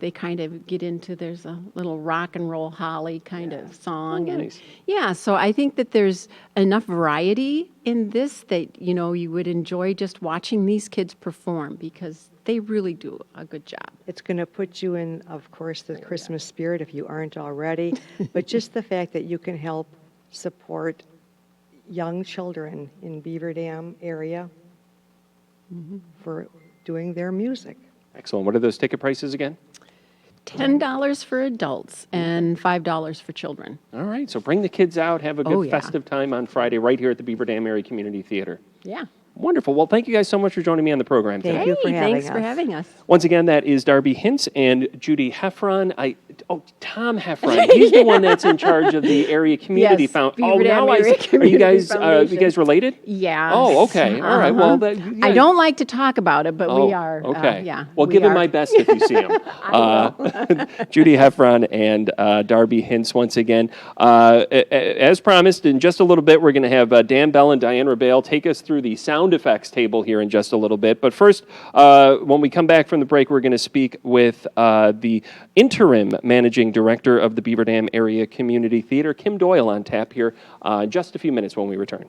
they kind of get into, there's a little rock and roll Holly kind of song. Nice. And yeah, so I think that there's enough variety in this that, you would enjoy just watching these kids perform because they really do a good job. It's going to put you in, of course, the Christmas spirit if you aren't already, but just the fact that you can help support young children in Beaver Dam area for doing their music. Excellent. What are those ticket prices again? $10 for adults and $5 for children. All right. So bring the kids out. Have a good festive time on Friday right here at the Beaver Dam Area Community Theater. Yeah. Wonderful. Well, thank you guys so much for joining me on the program today. Thank you for having Thanks us. for having us. Once again, that is Darby Hintz and Judy Heffron. Tom Heffron. He's the one that's in charge of the area community Yes, foundation. Beaver Dam Area Community Are you guys related? Yeah. Oh, okay. All right. Well, I don't like to talk about it, but we are. Okay. Yeah. Well, give him my best if you see him. Judy Heffron and Darby Hintz once again. As promised, in just a little bit, we're going to have Dan Bell and Diane Rabale take us through the sound effects table here in just a little bit. But first, when we come back from the break, we're going to speak with the interim managing director of the Beaver Dam Area Community Theater, Kim Doyle, on tap here in just a few minutes when we return.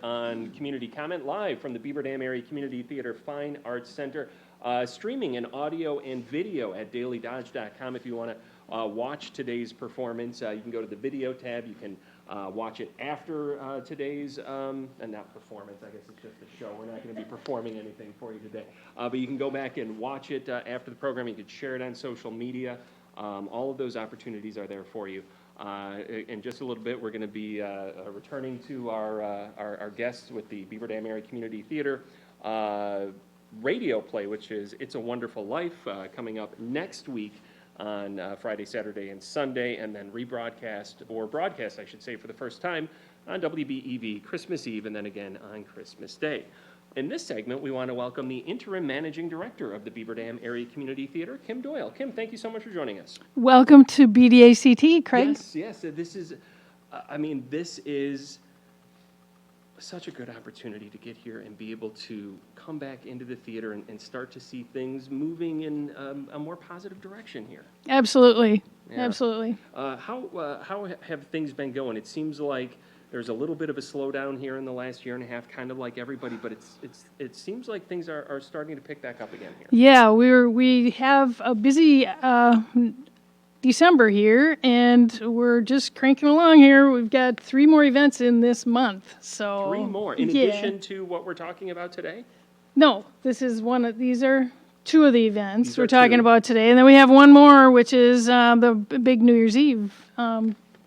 On Community Comment live from the Beaver Dam Area Community Theater Fine Arts Center, streaming in audio and video at dailydodge.com if you want to watch today's performance, you can go to the video tab. You can watch it after today's, and not performance, I guess it's just a show. We're not going to be performing anything for you today. But you can go back and watch it after the program. You can share it on social media. All of those opportunities are there for you. In just a little bit, we're going to be returning to our guests with the Beaver Dam Area Community Theater radio play, which is It's a Wonderful Life, coming up next week on Friday, Saturday, and Sunday, and then rebroadcast, or broadcast, I should say, for the first time on WBEV Christmas Eve, and then again on Christmas Day. In this segment, we want to welcome the interim managing director of the Beaver Dam Area Community Theater, Kim Doyle. Kim, thank you so much for joining us. Welcome to BDACT, Craig. Yes. This is, this is such a good opportunity to get here and be able to come back into the theater and start to see things moving in a more positive direction here. Absolutely. Yeah. Absolutely. How have things been going? It seems like there's a little bit of a slowdown here in the last year and a half, kind of like everybody, but it seems like things are starting to pick back up again here. Yeah, we have a busy December here, and we're just cranking along here. We've got 3 more events in this month. So 3 more, in addition to what we're talking about today? No, these are 2 of the events These we're are talking 2. about today. And then we have one more, which is the big New Year's Eve.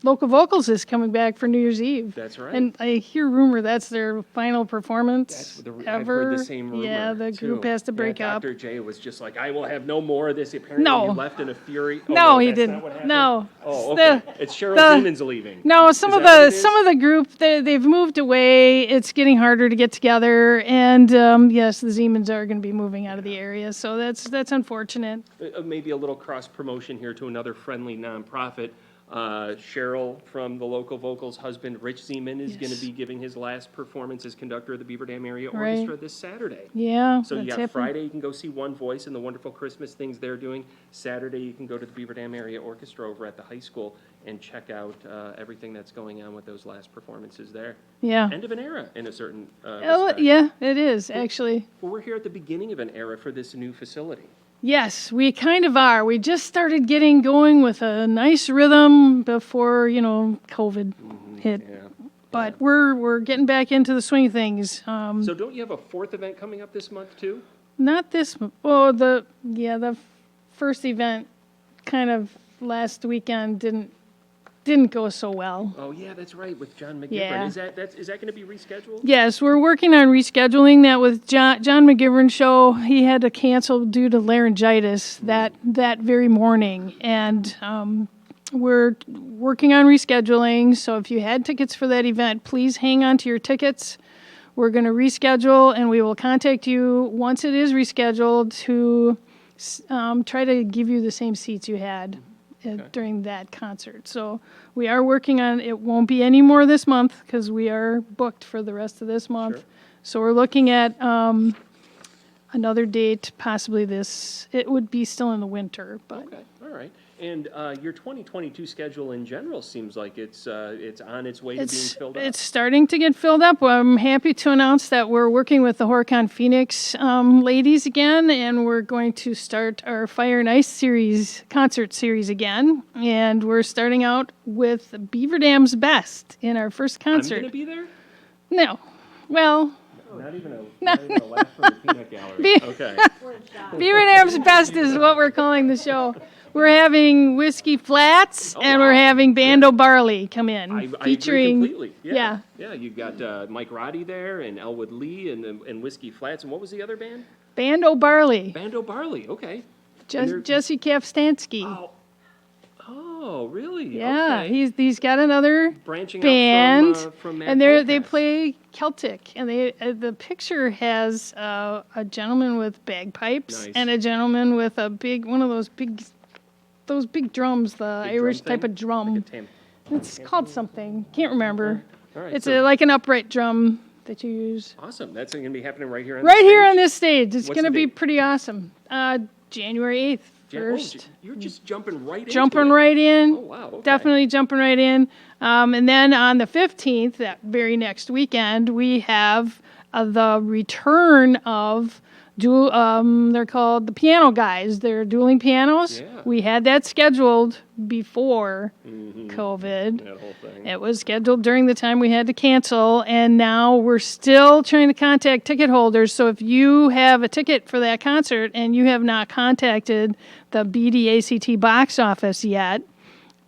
Local Vocals is coming back for New Year's Eve. That's right. And I hear rumor that's their final performance ever. I've heard the same rumor. Yeah, the group has to break up. Dr. J was just like, I will have no more of this. Apparently No. he left in a fury. Oh, No, he that's didn't. Not what happened? No. Oh, okay. It's Cheryl Siemens leaving. No, Is that what it is? some of the group they've moved away. It's getting harder to get together, and yes, the Siemens are going to be moving out of the area. So that's unfortunate. Maybe a little cross promotion here to another friendly nonprofit. Cheryl from the Local Vocals husband, Rich Zeman, is going to be giving his last performance as conductor of the Beaver Dam Area Orchestra this Saturday. Yeah. So you that's got happening. Friday, you can go see One Voice and the wonderful Christmas things they're doing. Saturday, you can go to the Beaver Dam Area Orchestra over at the high school and check out everything that's going on with those last performances there. Yeah. End of an era in a certain Oh, respect. yeah, it is actually. Well, we're here at the beginning of an era for this new facility. Yes, we kind of are. We just started getting going with a nice rhythm before, COVID hit. Yeah. But we're getting back into the swing of things. So don't you have a 4th event coming up this month too? Not this. Oh, the first event, kind of last weekend didn't go so well. Oh yeah, that's right, with John McGivern. Yeah. Is that going to be rescheduled? Yes, we're working on rescheduling that with John McGivern's show. He had to cancel due to laryngitis that very morning, and we're working on rescheduling. So if you had tickets for that event, please hang on to your tickets. We're going to reschedule, and we will contact you once it is rescheduled to try to give you the same seats you had during that concert. So we are working on it. Won't be any more this month because we are booked for the rest of this month. Sure. So we're looking at another date, possibly this. It would be still in the winter, but Okay, all right. And your 2022 schedule in general seems like it's on its way to being filled up. it's starting to get filled up. I'm happy to announce that we're working with the Horicon Phoenix ladies again, and we're going to start our Fire and Ice concert series again. And we're starting out with Beaver Dam's Best in our first I'm concert. going to be there? No. Well, Not even a laugh from the peanut gallery. Okay. Beaver Dam's Best is what we're calling the show. We're having Whiskey Flats, and we're having Bando Barley come in, I agree featuring. completely. Yeah. Yeah, you've got Mike Roddy there and Elwood Lee and Whiskey Flats. And what was the other band? Bando Barley. Bando Barley. Okay. And they're- Jesse Kafstansky. Oh, really? Yeah, Okay. he's got another Branching band, out from Matt and they Colcast. play Celtic, and the picture has a gentleman with bagpipes Nice. and a gentleman with one of those big drums, the Big Irish drum type of drum. Like a tam- It's called something, can't remember. All right. It's so like an upright drum that you use. awesome. That's going to be happening right here on Right the here stage? on this stage. It's What's going to the be date? pretty awesome. January 8th, first. You're just jumping right into Jumping it. right in. Oh, wow. Okay. Definitely jumping right in. And then on the 15th, that very next weekend, we have the return of They're called the Piano Guys. They're dueling pianos. Yeah. We had that scheduled before COVID. That whole thing. It was scheduled during the time we had to cancel, and now we're still trying to contact ticket holders. So if you have a ticket for that concert and you have not contacted the BDACT box office yet,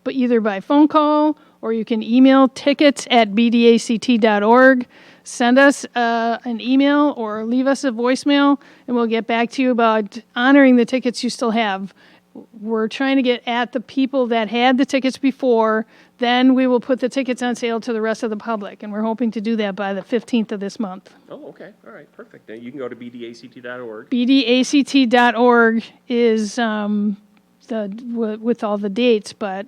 but either by phone call or you can email tickets@bdact.org. Send us an email or leave us a voicemail, and we'll get back to you about honoring the tickets you still have. We're trying to get at the people that had the tickets before. Then we will put the tickets on sale to the rest of the public, and we're hoping to do that by the 15th of this month. Oh, okay. All right. Perfect. Then you can go to bdact.org. bdact.org is with all the dates, but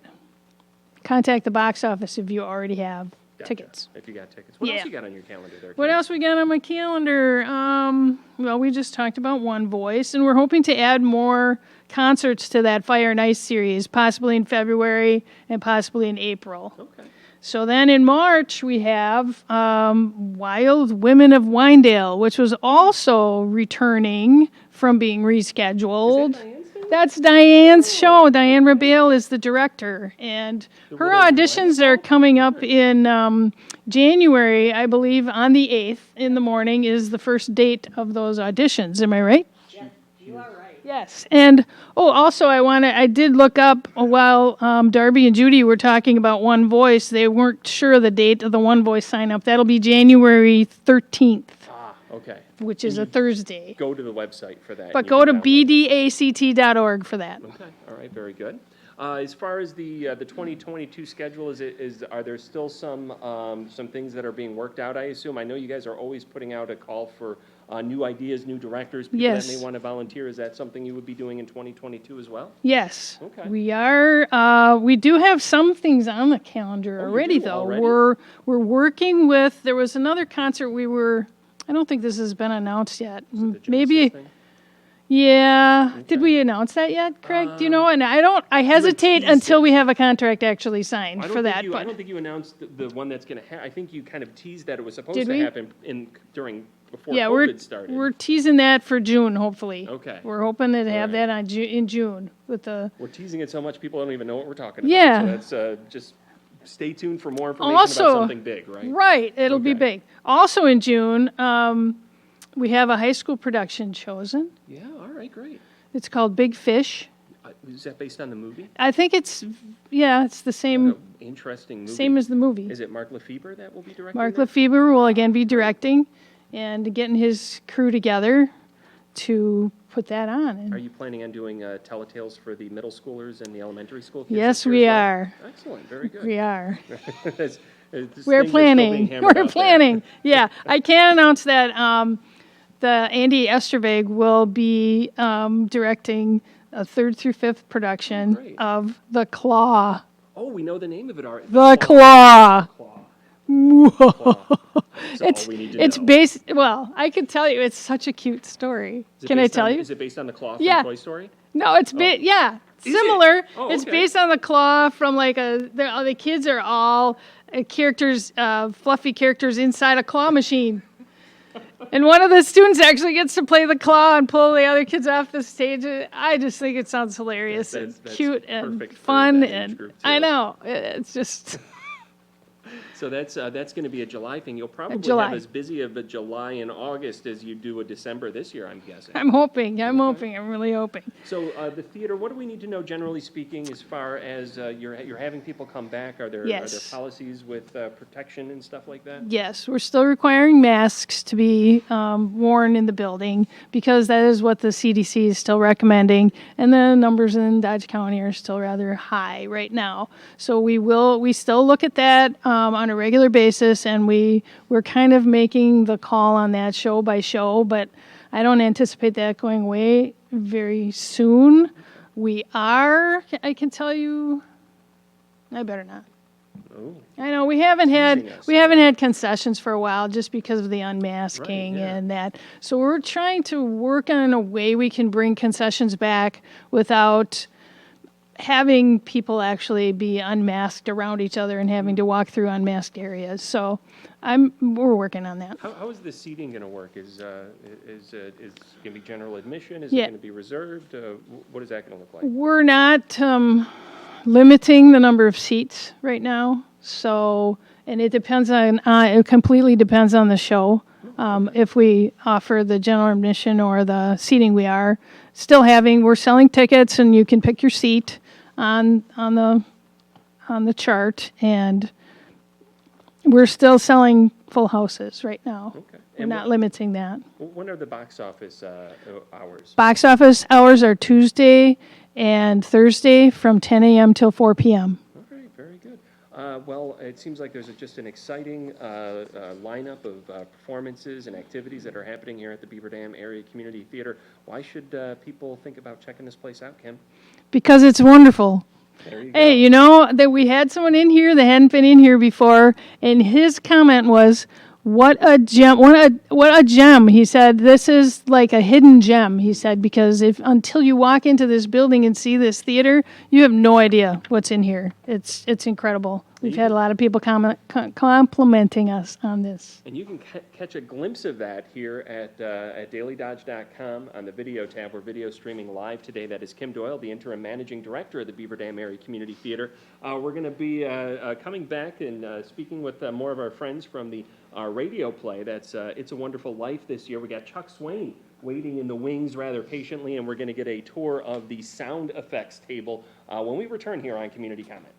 contact the box office if you already have tickets. If you got tickets. What Yeah. else you got on your calendar there? What Karen? else we got on my calendar? Well, we just talked about One Voice, and we're hoping to add more concerts to that Fire and Ice series, possibly in February and possibly in April. Okay. So then in March, we have Wild Women of Winedale, which was also returning from being rescheduled. That's Diane's show. Diane Rabale is the director, and her auditions are coming up in January, I believe, on the 8th in the morning is the first date of those auditions. Am I right? Yes, you are right. Yes, and also I did look up while Darby and Judy were talking about One Voice. They weren't sure of the date of the One Voice sign up. That'll be January 13th. Okay. Which is a Thursday. Go to the website for that. But go to bdact.org for that. Okay. All right. Very good. As far as the 2022 schedule, are there still some things that are being worked out? I assume. I know you guys are always putting out a call for new ideas, new directors, people Yes. that may want to volunteer. Is that something you would be doing in 2022 as well? Yes. Okay. We are. We do have some things on the calendar already, do though. already? We're working with. There was another concert we were. I don't think this has been announced yet. Is it the Maybe. Genesis thing? Yeah. Okay. Did we announce that yet, Craig? Do you know? And I hesitate teased until it. we have a contract actually signed I for don't that. think you, I But don't think you announced the one that's going to happen. I think you kind of teased that it was supposed Did to we? happen before yeah, COVID started. we're teasing that for June, hopefully. Okay. We're hoping to have right. that in June with the. We're teasing it so much people don't even know what we're talking about. Yeah. So that's just stay tuned for more information Also, about something big, right? Right, it'll be Okay. big. Also in June, we have a high school production chosen. Yeah. All right. Great. It's called Big Fish. Is that based on the movie? I think it's the same What an interesting movie. same as the movie. Is it Mark Lefebvre that will be directing? Mark that? Lefebvre will again be directing and getting his crew together to put that on. And Are you planning on doing teletales for the middle schoolers and the elementary school kids? Yes, this year we as well? are. Excellent. Very good. We are. We're We're planning. We're planning. Yeah, I can announce that the Andy Estervig will be directing a 3rd through 5th production great. of The Claw. Oh, we know the name of it already. The Claw. Claw. It's all we need to it's know. based. Well, I could tell you, it's such a cute story. Is it Can I based tell on- you? Is it based on the claw from Yeah. Toy Story? No, it's yeah, Is it? similar. Oh, It's okay. based on the claw from like the kids are all characters, fluffy characters inside a claw machine. And one of the students actually gets to play the claw and pull the other kids off the stage. I just think it sounds hilarious That's and cute and perfect for fun, that age and group, I too. know it's just. So that's going to be a July thing. You'll probably July. have as busy of a July and August as you do a December this year, I'm guessing. I'm hoping. I'm really hoping. So the theater, what do we need to know, generally speaking, as far as you're having people come back? Are there Yes. policies with protection and stuff like that? Yes, we're still requiring masks to be worn in the building because that is what the CDC is still recommending, and the numbers in Dodge County are still rather high right now. So we still look at that on a regular basis, and we're kind of making the call on that show by show, but I don't anticipate that going away very soon. I can tell you, I better not. Oh, I know we haven't had Teasing us. concessions for a while just because of the unmasking Right, yeah. and that. So we're trying to work on a way we can bring concessions back without having people actually be unmasked around each other and having to walk through unmasked areas. So we're working on that. How is the seating going to work? Is going to be general admission? Is Yeah. it going to be reserved? What is that going to look like? We're not limiting the number of seats right now. So, and it depends on, it completely depends on the show. If we offer the general admission or the seating, we're selling tickets, and you can pick your seat on the chart, and we're still selling full houses right now. Okay. We're not limiting that. When are the box office hours? Box office hours are Tuesday and Thursday from 10 a.m. till 4 p.m. All right, very good. Well, it seems like there's just an exciting lineup of performances and activities that are happening here at the Beaver Dam Area Community Theater. Why should people think about checking this place out, Kim? Because it's wonderful. There you go. Hey, you know that we had someone in here that hadn't been in here before, and his comment was, "What a gem! What a gem!" He said, "This is like a hidden gem." He said, because until you walk into this building and see this theater, you have no idea what's in here. It's incredible. We've had a lot of people complimenting us on this. And you can catch a glimpse of that here at dailydodge.com on the video tab. We're video streaming live today. That is Kim Doyle, the interim managing director of the Beaver Dam Area Community Theater. We're going to be coming back and speaking with more of our friends from the radio play. That's It's a Wonderful Life this year. We got Chuck Swain waiting in the wings rather patiently, and we're going to get a tour of the sound effects table when we return here on Community Comment.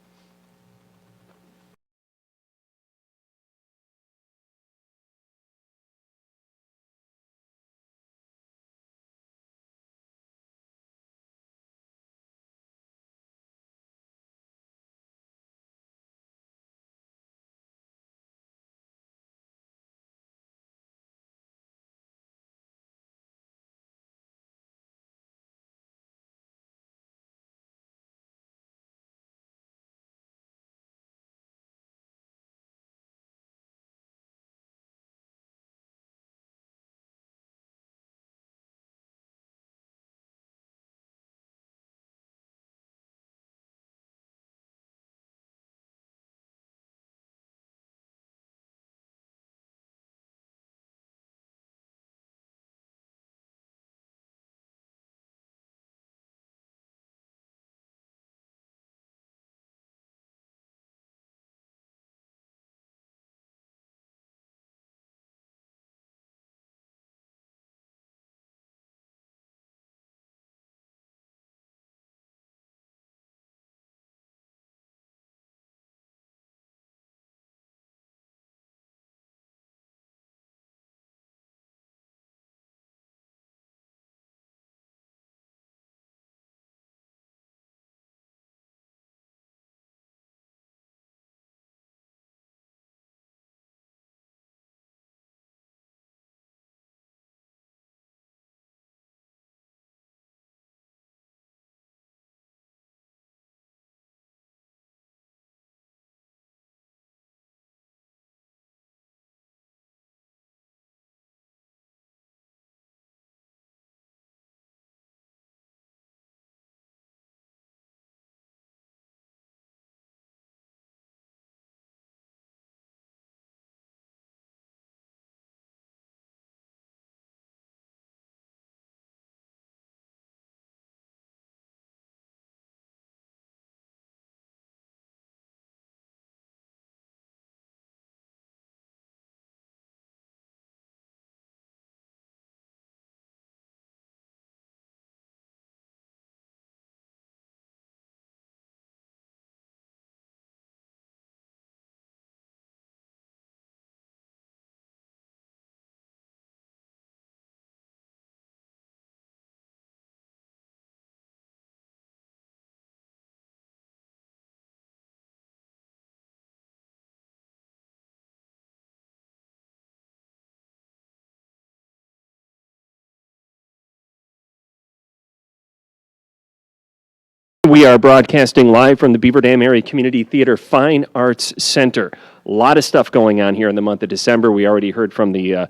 We are broadcasting live from the Beaver Dam Area Community Theater Fine Arts Center. A lot of stuff going on here in the month of December. We already heard from the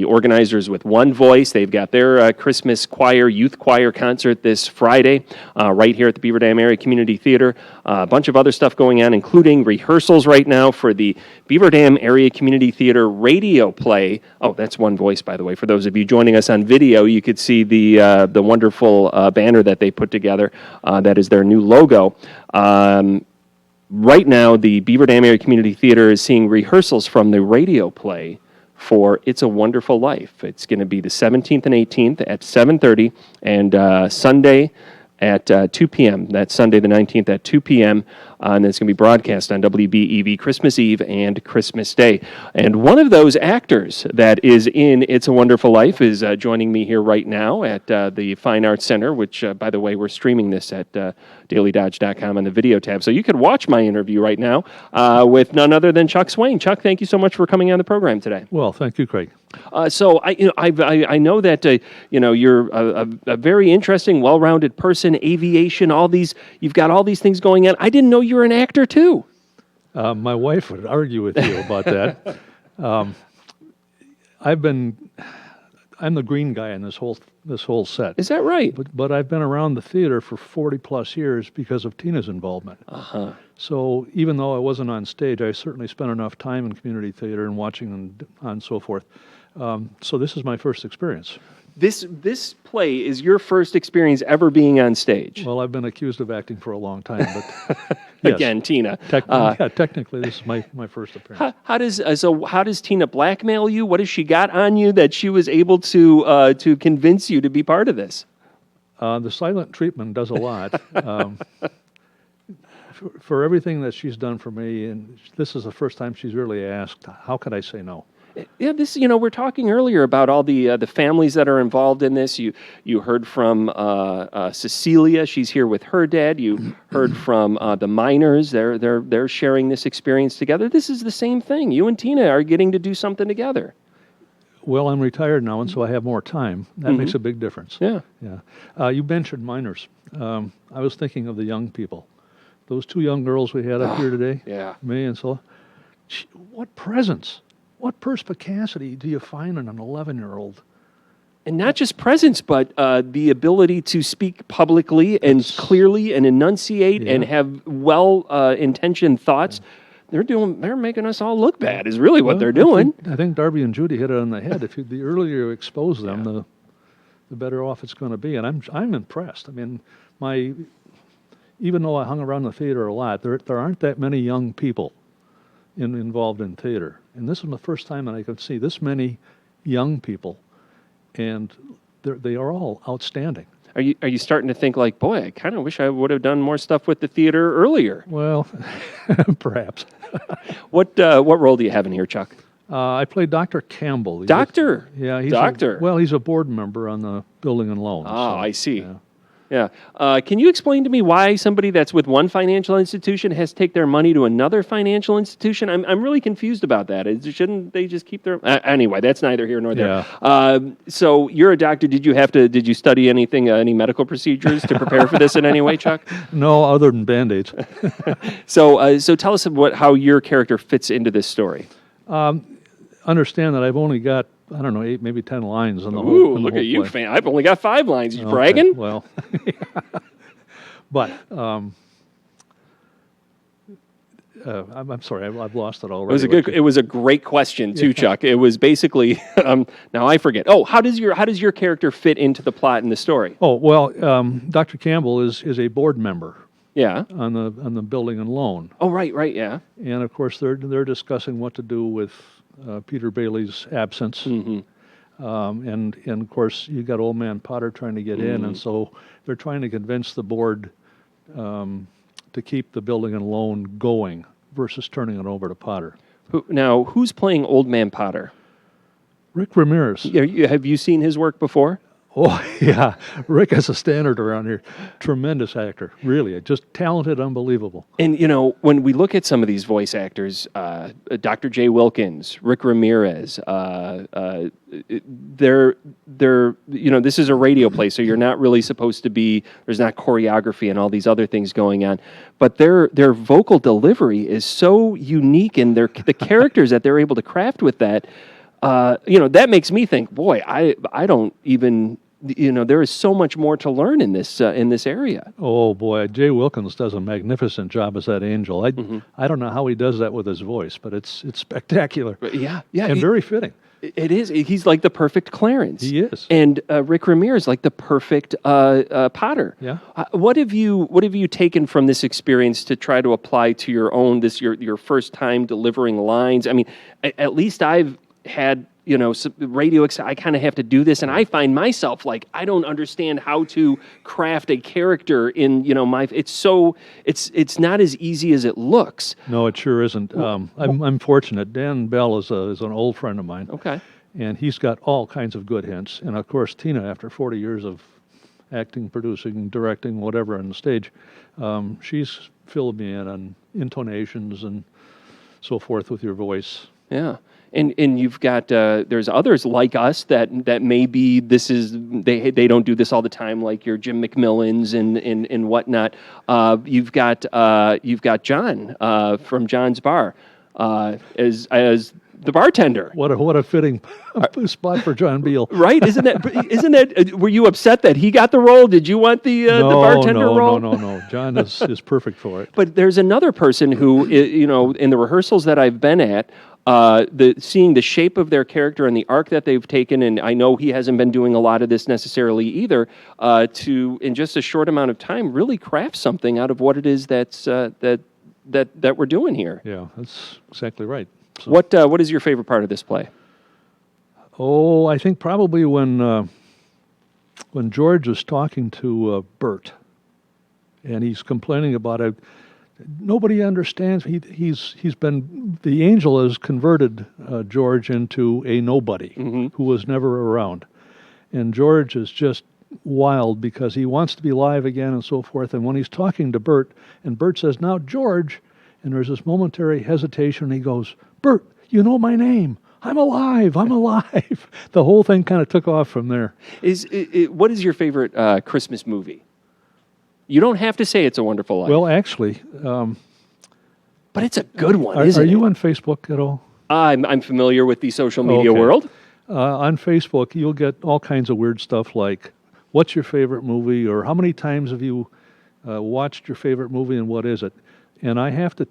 organizers with One Voice. They've got their Christmas choir, youth choir concert this Friday right here at the Beaver Dam Area Community Theater. A bunch of other stuff going on, including rehearsals right now for the Beaver Dam Area Community Theater radio play. Oh, that's One Voice, by the way. For those of you joining us on video, you could see the wonderful banner that they put together. That is their new logo. Right now, the Beaver Dam Area Community Theater is seeing rehearsals from the radio play for It's a Wonderful Life. It's going to be the 17th and 18th at 7:30 and Sunday at 2 p.m. That's Sunday the 19th at 2 p.m. And it's going to be broadcast on WBEV Christmas Eve and Christmas Day. And one of those actors that is in It's a Wonderful Life is joining me here right now at the Fine Arts Center, which, by the way, we're streaming this at dailydodge.com on the video tab. So you could watch my interview right now with none other than Chuck Swain. Chuck, thank you so much for coming on the program today. Well, thank you, Craig. So I know that you're a very interesting, well-rounded person. Aviation, you've got all these things going on. I didn't know you were an actor too. My wife would argue with you about that. I'm the green guy in this whole set. Is that right? But I've been around the theater for 40 plus years because of Tina's involvement. So even though I wasn't on stage, I certainly spent enough time in community theater and watching and so forth. So this is my first experience. This play is your first experience ever being on stage. Well, I've been accused of acting for a long time, but yes. Again, Tina. Technically, this is my first appearance. How does Tina blackmail you? What has she got on you that she was able to convince you to be part of this? The silent treatment does a lot. For everything that she's done for me, and this is the first time she's really asked, how could I say no? Yeah, we're talking earlier about all the families that are involved in this. You heard from Cecilia; she's here with her dad. You heard from the miners; they're sharing this experience together. This is the same thing. You and Tina are getting to do something together. Well, I'm retired now, and so I have more time. That makes a big difference. Yeah. You mentioned miners. I was thinking of the young people. Those two young girls we had up here today. Yeah. Me and so. What presence! What perspicacity do you find in an 11-year-old? And not just presence, but the ability to speak publicly and clearly and enunciate and have well-intentioned thoughts. They're making us all look bad is really what they're doing. I think Darby and Judy hit it on the head. The earlier you expose them, the better off it's going to be. And I'm impressed. I mean, even though I hung around the theater a lot, there aren't that many young people involved in theater. And this is the first time that I could see this many young people, and they are all outstanding. Are you starting to think like, boy, I kind of wish I would have done more stuff with the theater earlier? Well, perhaps. What role do you have in here, Chuck? I play Dr. Campbell. Doctor? Yeah, he's a board member on the building and loan. Oh, I see. Yeah. Can you explain to me why somebody that's with one financial institution has to take their money to another financial institution? I'm really confused about that. Shouldn't they just keep their... anyway, that's neither here nor there. Yeah. So you're a doctor. Did you study anything, any medical procedures to prepare for this in any way, Chuck? No, other than Band-Aids. So tell us how your character fits into this story. Understand that I've only got, 8, maybe 10 lines on the whole. Ooh, look at you, fan! I've only got 5 lines. You bragging? Well, but I'm sorry, I've lost it already. It was a great question too, Chuck. It was basically now I forget. Oh, how does your character fit into the plot in the story? Oh well, Dr. Campbell is a board member. Yeah. On the building and loan. Oh right, yeah. And of course they're discussing what to do with Peter Bailey's absence. And of course you got old man Potter trying to get in, and so they're trying to convince the board to keep the building and loan going versus turning it over to Potter. Who's playing old man Potter? Rick Ramirez. Have you seen his work before? Oh, yeah. Rick is a standard around here. Tremendous actor. Really. Just talented, unbelievable. And, you know, when we look at some of these voice actors, Dr. Jay Wilkins, Rick Ramirez, they're, you know, this is a radio play, so you're not really supposed to be, there's not choreography and all these other things going on. But their vocal delivery is so unique, and the characters that they're able to craft with that, you know, that makes me think, boy, I don't even, you know, there is so much more to learn in this area. Oh, boy. Jay Wilkins does a magnificent job as that angel. I don't know how he does that with his voice, but it's spectacular. Yeah. And very fitting. It is. He's like the perfect Clarence. He is. And Rick Ramirez like the perfect Potter. Yeah. What have you taken from this experience to try to apply to your own your first time delivering lines? I mean, at least I've had, you know, radio. I kind of have to do this, and I find myself like I don't understand how to craft a character in, you know, it's not as easy as it looks. No, it sure isn't. I'm fortunate. Dan Bell is an old friend of mine. Okay. And he's got all kinds of good hints. And of course, Tina, after 40 years of acting, producing, directing, whatever on the stage, she's filled me in on intonations and so forth with your voice. Yeah. And you've got there's others like us that maybe this is they don't do this all the time, like your Jim McMillans and whatnot. You've got John from John's Bar as the bartender. What a fitting spot for John Beal. Right? Isn't that? Were you upset that he got the role? Did you want the bartender role? No. John is perfect for it. But there's another person who, you know, in the rehearsals that I've been at, seeing the shape of their character and the arc that they've taken, and I know he hasn't been doing a lot of this necessarily either, to in just a short amount of time really craft something out of what it is that we're doing here. Yeah, that's exactly right. So. What is your favorite part of this play? Oh, I think probably when George is talking to Bert, and he's complaining about it. Nobody understands. The angel has converted George into a nobody who was never around. And George is just wild because he wants to be live again and so forth. And when he's talking to Bert, and Bert says, "Now, George," and there's this momentary hesitation, and he goes, "Bert, you know my name. I'm alive. I'm alive." The whole thing kind of took off from there. What is your favorite Christmas movie? You don't have to say It's a Wonderful Life. Well, actually... but it's a good one, isn't it? Are you on Facebook at all? I'm familiar with the social media world. On Facebook, you'll get all kinds of weird stuff like, what's your favorite movie, or how many times have you watched your favorite movie, and what is it? And I have to...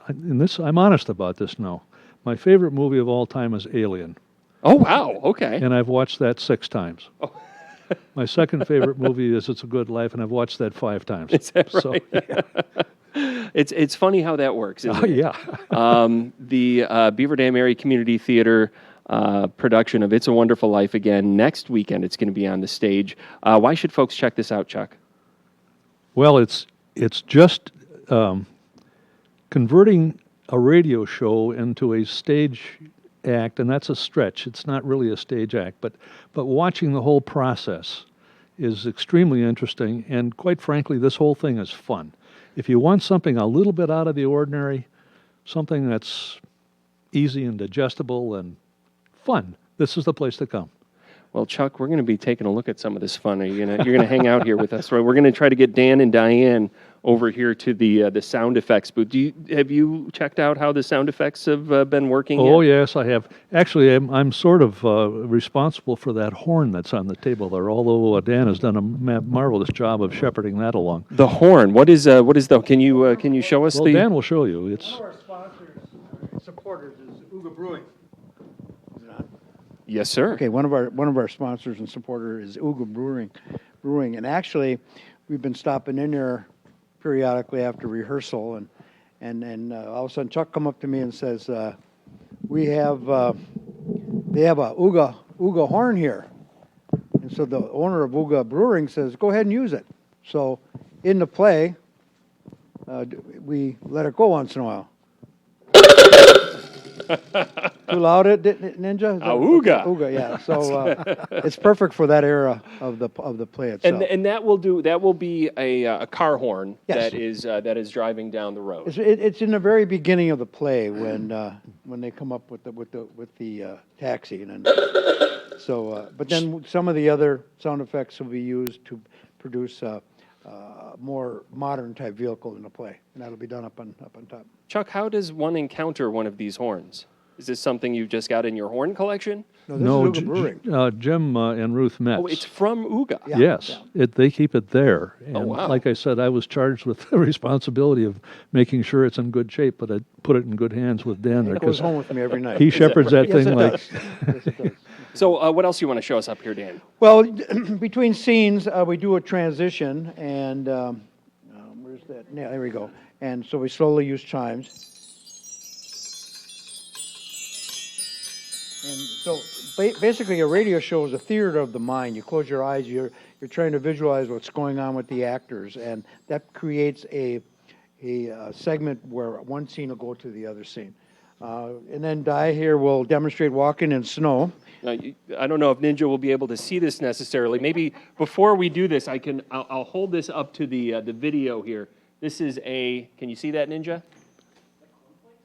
I'm honest about this now. My favorite movie of all time is Alien. Oh, wow. Okay. And I've watched that 6 times. Oh. My second favorite movie is It's a Good Life, and I've watched that 5 times. Is that right? So, yeah. It's funny how that works, isn't it? Yeah. The Beaver Dam Area Community Theater production of It's a Wonderful Life again next weekend. It's going to be on the stage. Why should folks check this out, Chuck? Well, it's just converting a radio show into a stage act, and that's a stretch. It's not really a stage act, but watching the whole process is extremely interesting, and quite frankly, this whole thing is fun. If you want something a little bit out of the ordinary, something that's easy and digestible and fun, this is the place to come. Well, Chuck, we're going to be taking a look at some of this fun. You're going to hang out here with us, right? We're going to try to get Dan and Diane over here to the sound effects booth. Have you checked out how the sound effects have been working? Oh, yes, I have. Actually, I'm sort of responsible for that horn that's on the table there, although Dan has done a marvelous job of shepherding that along. The horn. What is the? Can you show us? Well, Dan will show you. It's one of our sponsors and supporters is Uga Brewing. Yes, sir. Okay, one of our sponsors and supporters is Uga Brewing, and actually, we've been stopping in there periodically after rehearsal, and all of a sudden Chuck come up to me and says, they have a Uga horn here, and so the owner of Uga Brewing says, go ahead and use it. So in the play, we let it go once in a while. Too loud, Ninja? Is that- Auga. Auga, yeah. So it's perfect for that era of the play itself. And that will be a car horn Yes. that is driving down the road. It's in the very beginning of the play when they come up with the taxi, and then, so but then some of the other sound effects will be used to produce more modern type vehicle in the play, and that'll be done up on top. Chuck, how does one encounter one of these horns? Is this something you've just got in your horn collection? No, this is Uga Brewing. Jim and Ruth Metz. Oh, it's from Uga. Yeah. Yes, they keep it there. And wow. like I said, I was charged with the responsibility of making sure it's in good shape, but I put it in good hands with Dan there It goes because home with me every night. he shepherds that Yes, thing it like. does. Yes, it does. So what else do you want to show us up here, Dan? Well, between scenes, we do a transition, and where's that? Yeah, there we go. And so we slowly use chimes. And so basically, a radio show is a theater of the mind. You close your eyes, you're trying to visualize what's going on with the actors, and that creates a segment where one scene will go to the other scene. And then Di here will demonstrate walking in snow. I don't know if Ninja will be able to see this necessarily. Maybe before we do this, I'll hold this up to the video here. This is can you see that, Ninja?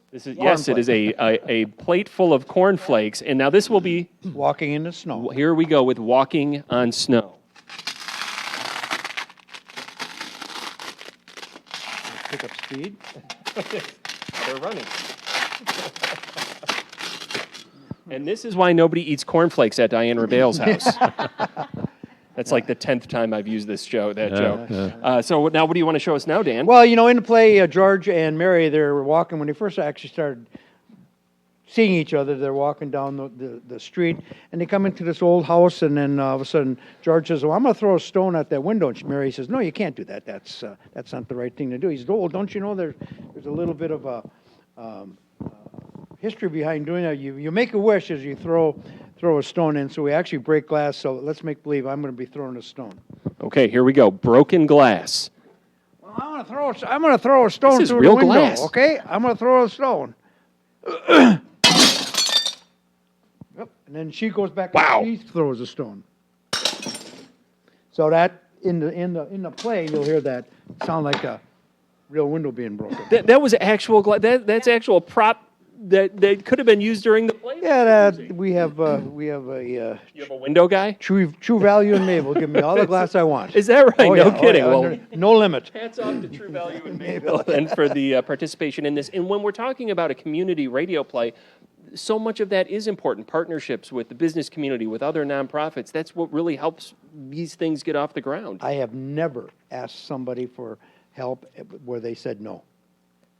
This is yes, it is a plate full of cornflakes, and now this will be walking in the snow. Here we go with walking on snow. Pick up speed. They're running. And this is why nobody eats cornflakes at Diane Rebale's house. That's like the 10th time I've used this joke. Yeah. So now what do you want to show us now, Dan? Well, in the play, George and Mary, they're walking, when they first actually started seeing each other, they're walking down the street, and they come into this old house, and then all of a sudden, George says, well, I'm going to throw a stone at that window. And Mary says, no, you can't do that. That's not the right thing to do. He says, oh, don't you know there's a little bit of a history behind doing that. You make a wish as you throw a stone in, so we actually break glass, so let's make believe I'm going to be throwing a stone. Okay, here we go. Broken glass. Well, I'm going to throw a stone This is through real the window, glass. okay? I'm going to throw a stone. Yep. And then she goes back Wow. and she throws a stone. So that in the play, you'll hear that sound like a real window being broken. That was actual glass. That's actual prop that could have been used during the play. Yeah, we have a You have a window guy? True Value and Mabel give me all the glass I want. Is that right? Oh, No yeah, kidding. Oh, Well, yeah. No limit. hats off to True Value and Mayville and for the participation in this. And when we're talking about a community radio play, so much of that is important. Partnerships with the business community, with other nonprofits. That's what really helps these things get off the ground. I have never asked somebody for help where they said no.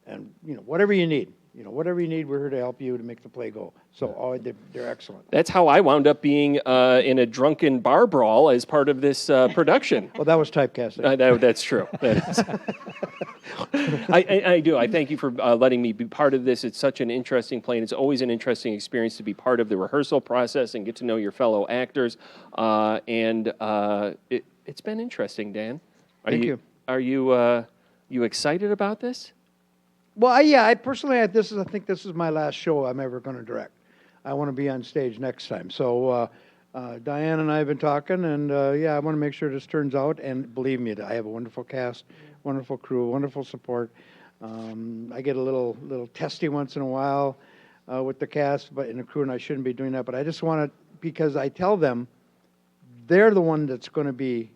And, whatever you need. We're here to help you to make the play go. So they're excellent. That's how I wound up being in a drunken bar brawl as part of this production. Well, that was typecasting. That's true. That is. I do. I thank you for letting me be part of this. It's such an interesting play, and it's always an interesting experience to be part of the rehearsal process and get to know your fellow actors. It's been interesting, Dan. Thank you. Are you excited about this? Well, I personally, I think this is my last show I'm ever going to direct. I want to be on stage next time. So Diane and I have been talking, and I want to make sure this turns out. And believe me, I have a wonderful cast, wonderful crew, wonderful support. I get a little testy once in a while with the cast, but in the crew, and I shouldn't be doing that. But I just want to, because I tell them they're the one that's going to be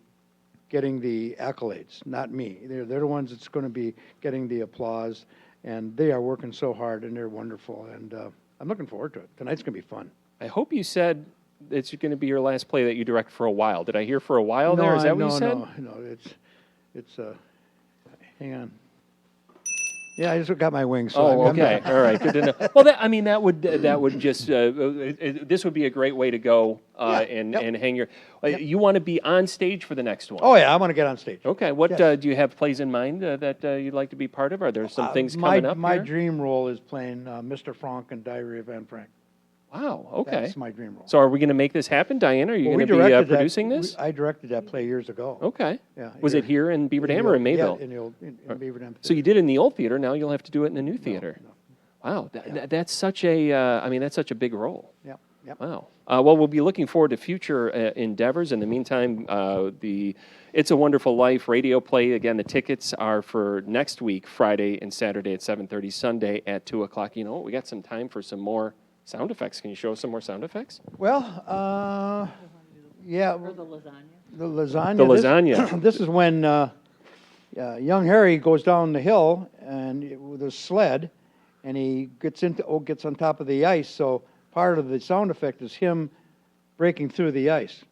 getting the accolades, not me. They're the ones that's going to be getting the applause. And they are working so hard, and they're wonderful, and I'm looking forward to it. Tonight's going to be fun. I hope you said it's going to be your last play that you direct for a while. Did I hear for a while there? Is that what you said? No, it's hang on. Yeah, I just got my wings. So I'm okay. back. All right. Good to know. Well, that would just this would be a great way to go and hang your. You want to be on stage for the next one? Oh yeah, I want to get on stage. Okay. What Yes. do you have plays in mind that you'd like to be part of? Are there some things coming up? My here? dream role is playing Mr. Frank in Diary of Anne Frank. Wow. Okay. That's my dream role. So are we going to make this happen, Diane? Are you Well, going to be producing this? I directed that play years ago. Okay. Yeah. Was it here in Beaver Dam or in Mayville? Yeah, in Beaver Dam. So you did it in the old theater. Now you'll have to do it in the new theater. No. Wow, that's such a, I mean, that's such a big role. Yep, yep. Wow. Well, we'll be looking forward to future endeavors. In the meantime, the It's a Wonderful Life radio play, again, the tickets are for next week, Friday and Saturday at 7:30, Sunday at 2 o'clock. You know what? We got some time for some more sound effects. Can you show us some more sound effects? Well, yeah. Or the lasagna. The lasagna. The lasagna. This is when young Harry goes down the hill and with his sled, and he gets on top of the ice. So part of the sound effect is him breaking through the ice,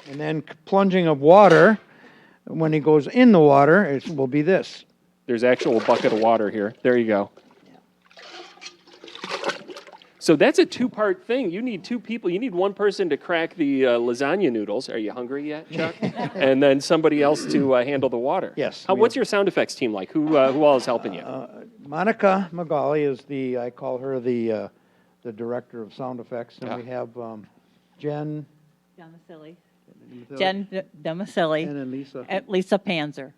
and then plunging of water. When he goes in the water, it will be this. There's actual bucket of water here. There you go. So that's a two-part thing. You need two people. You need one person to crack the lasagna noodles. Are you hungry yet, Chuck? And then somebody else to handle the water. Yes. What's your sound effects team like? Who all is helping you? Monica Magali is I call her the director of sound effects, and we have Jen Demasili, and then Lisa. and Lisa Panzer.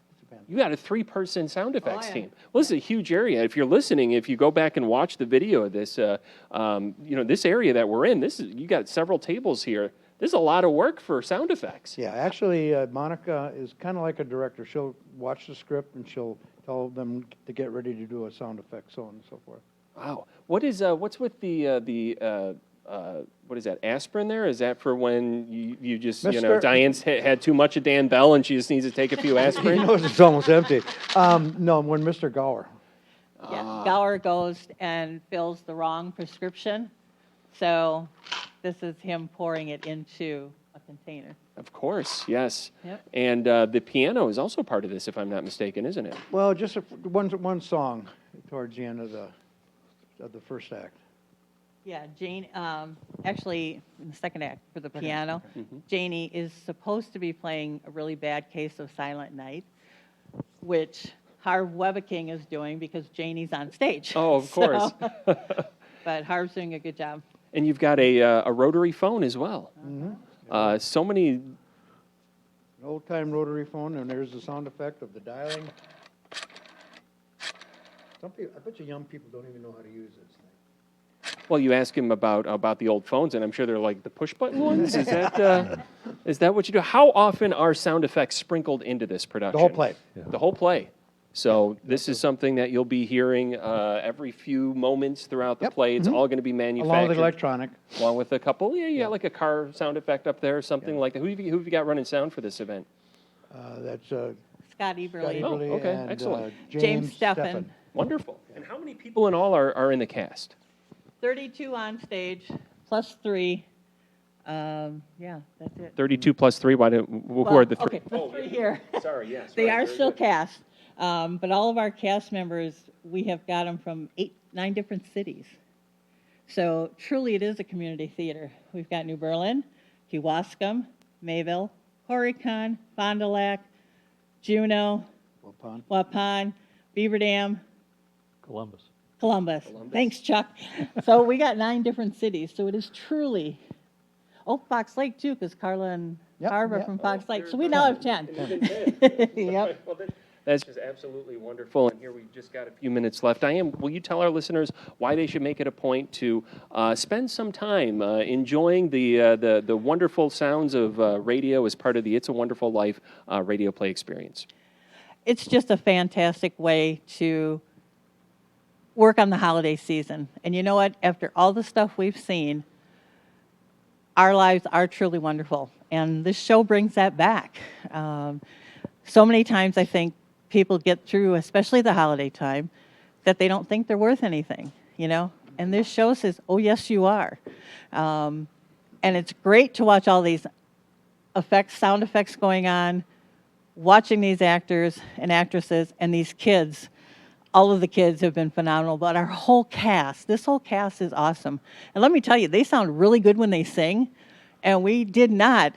You got a three-person sound effects team. Well, this is a huge area. If you're listening, if you go back and watch the video of this, this area that we're in, you got several tables here. This is a lot of work for sound effects. Yeah, actually, Monica is kind of like a director. She'll watch the script and she'll tell them to get ready to do a sound effect, so on and so forth. Wow. What's with the what is that, aspirin there? Is that for when you just, Diane's had too much of Dan Bell and she just needs to take a few aspirin? He knows it's almost empty. No, when Mr. Gower. Yeah, Gower goes and fills the wrong prescription. So this is him pouring it into a container. Of course, yes. Yep. And the piano is also part of this, if I'm not mistaken, isn't it? Well, just one song towards the end of the first act. Yeah, Jane, actually, in the second act for the piano, Janie is supposed to be playing a really bad case of Silent Night, which Harv Webeking is doing because Janie's on stage. Oh, of course. But Harv's doing a good job. And you've got a rotary phone as well. Mm-hmm. So many... An old-time rotary phone, and there's the sound effect of the dialing. I bet you young people don't even know how to use this thing. Well, you ask him about the old phones, and I'm sure they're like the push-button ones. Is that what you do? How often are sound effects sprinkled into this production? The whole play. Yeah. The whole play. So this is something that you'll be hearing every few moments throughout the play. It's all going to be manufactured. Along with electronic. Along with a couple, like a car sound effect up there or something like that. Who have you got running sound for this event? That's Scott Eberly. Oh, okay, and, excellent. James Steffen. Wonderful. And how many people in all are in the cast? 32 on stage, plus 3. Yeah, that's it. 32 plus 3. Who are the 3? Okay, the 3 here. Sorry, yes. They are still cast. But all of our cast members, we have got them from 9 different cities. So truly it is a community theater. We've got New Berlin, Kewaskum, Mayville, Horicon, Fond du Lac, Juneau, Waupun, Beaver Dam, Columbus. Thanks, Chuck. So we got 9 different cities. So it is truly, Fox Lake too, because Carla and Harv are from Fox Lake. So we now have 10. Yep. That's just absolutely wonderful. And here we've just got a few minutes left. Diane, will you tell our listeners why they should make it a point to spend some time enjoying the wonderful sounds of radio as part of the It's a Wonderful Life radio play experience? It's just a fantastic way to work on the holiday season. And you know what? After all the stuff we've seen, our lives are truly wonderful. And this show brings that back. So many times I think people get through, especially the holiday time, that they don't think they're worth anything, And this show says, oh, yes, you are. And it's great to watch all these sound effects going on, watching these actors and actresses and these kids. All of the kids have been phenomenal, but our whole cast, this whole cast is awesome. And let me tell you, they sound really good when they sing, and we did not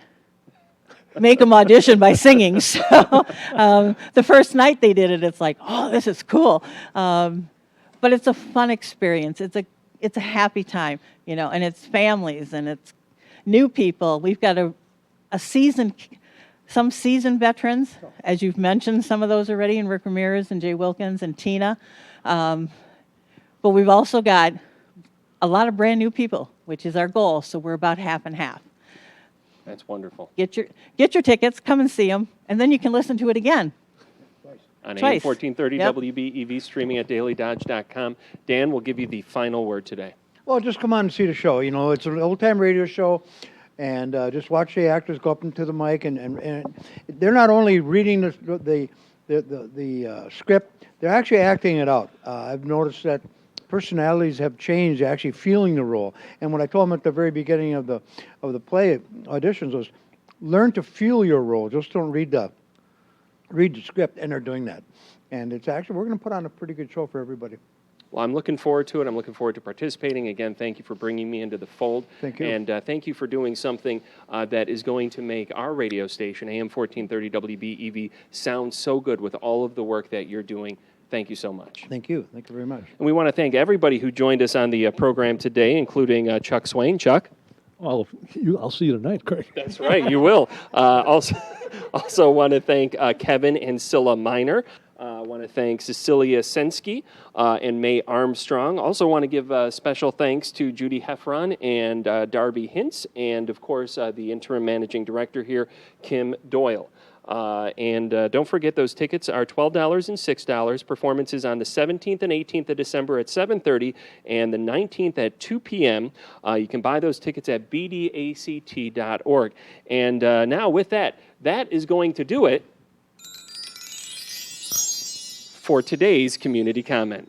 make them audition by singing. So the first night they did it, it's like, oh, this is cool. But it's a fun experience. It's a happy time, and it's families and it's new people. We've got a seasoned some seasoned veterans, as you've mentioned, some of those already, in Rick Ramirez and Jay Wilkins and Tina. But we've also got a lot of brand new people, which is our goal, so we're about half and half. That's wonderful. Get your tickets, come and see them, and then you can listen to it again. On AM Twice. 1430 Yep. WBEV, streaming at dailydodge.com. Dan will give you the final word today. Well, just come on and see the show. You know, it's an old-time radio show, and just watch the actors go up into the mic, and they're not only reading the script, they're actually acting it out. I've noticed that personalities have changed, actually feeling the role. And what I told them at the very beginning of the play auditions was, learn to feel your role. Just don't read the script, and they're doing that. And it's actually, we're going to put on a pretty good show for everybody. Well, I'm looking forward to it. I'm looking forward to participating. Again, thank you for bringing me into the fold. Thank you. And thank you for doing something that is going to make our radio station, AM 1430 WBEV, sound so good with all of the work that you're doing. Thank you so much. Thank you. Thank you very much. And we want to thank everybody who joined us on the program today, including Chuck Swain. Chuck? Well, I'll see you tonight, Craig. That's right, you will. Also want to thank Kevin and Scylla Miner. I want to thank Cecilia Sensky and May Armstrong. Also want to give special thanks to Judy Heffron and Darby Hintz, and of course the interim managing director here, Kim Doyle. And don't forget, those tickets are $12 and $6. Performances on the 17th and 18th of December at 7:30 and the 19th at 2 p.m. You can buy those tickets at bdact.org. And now with that is going to do it for today's community comment.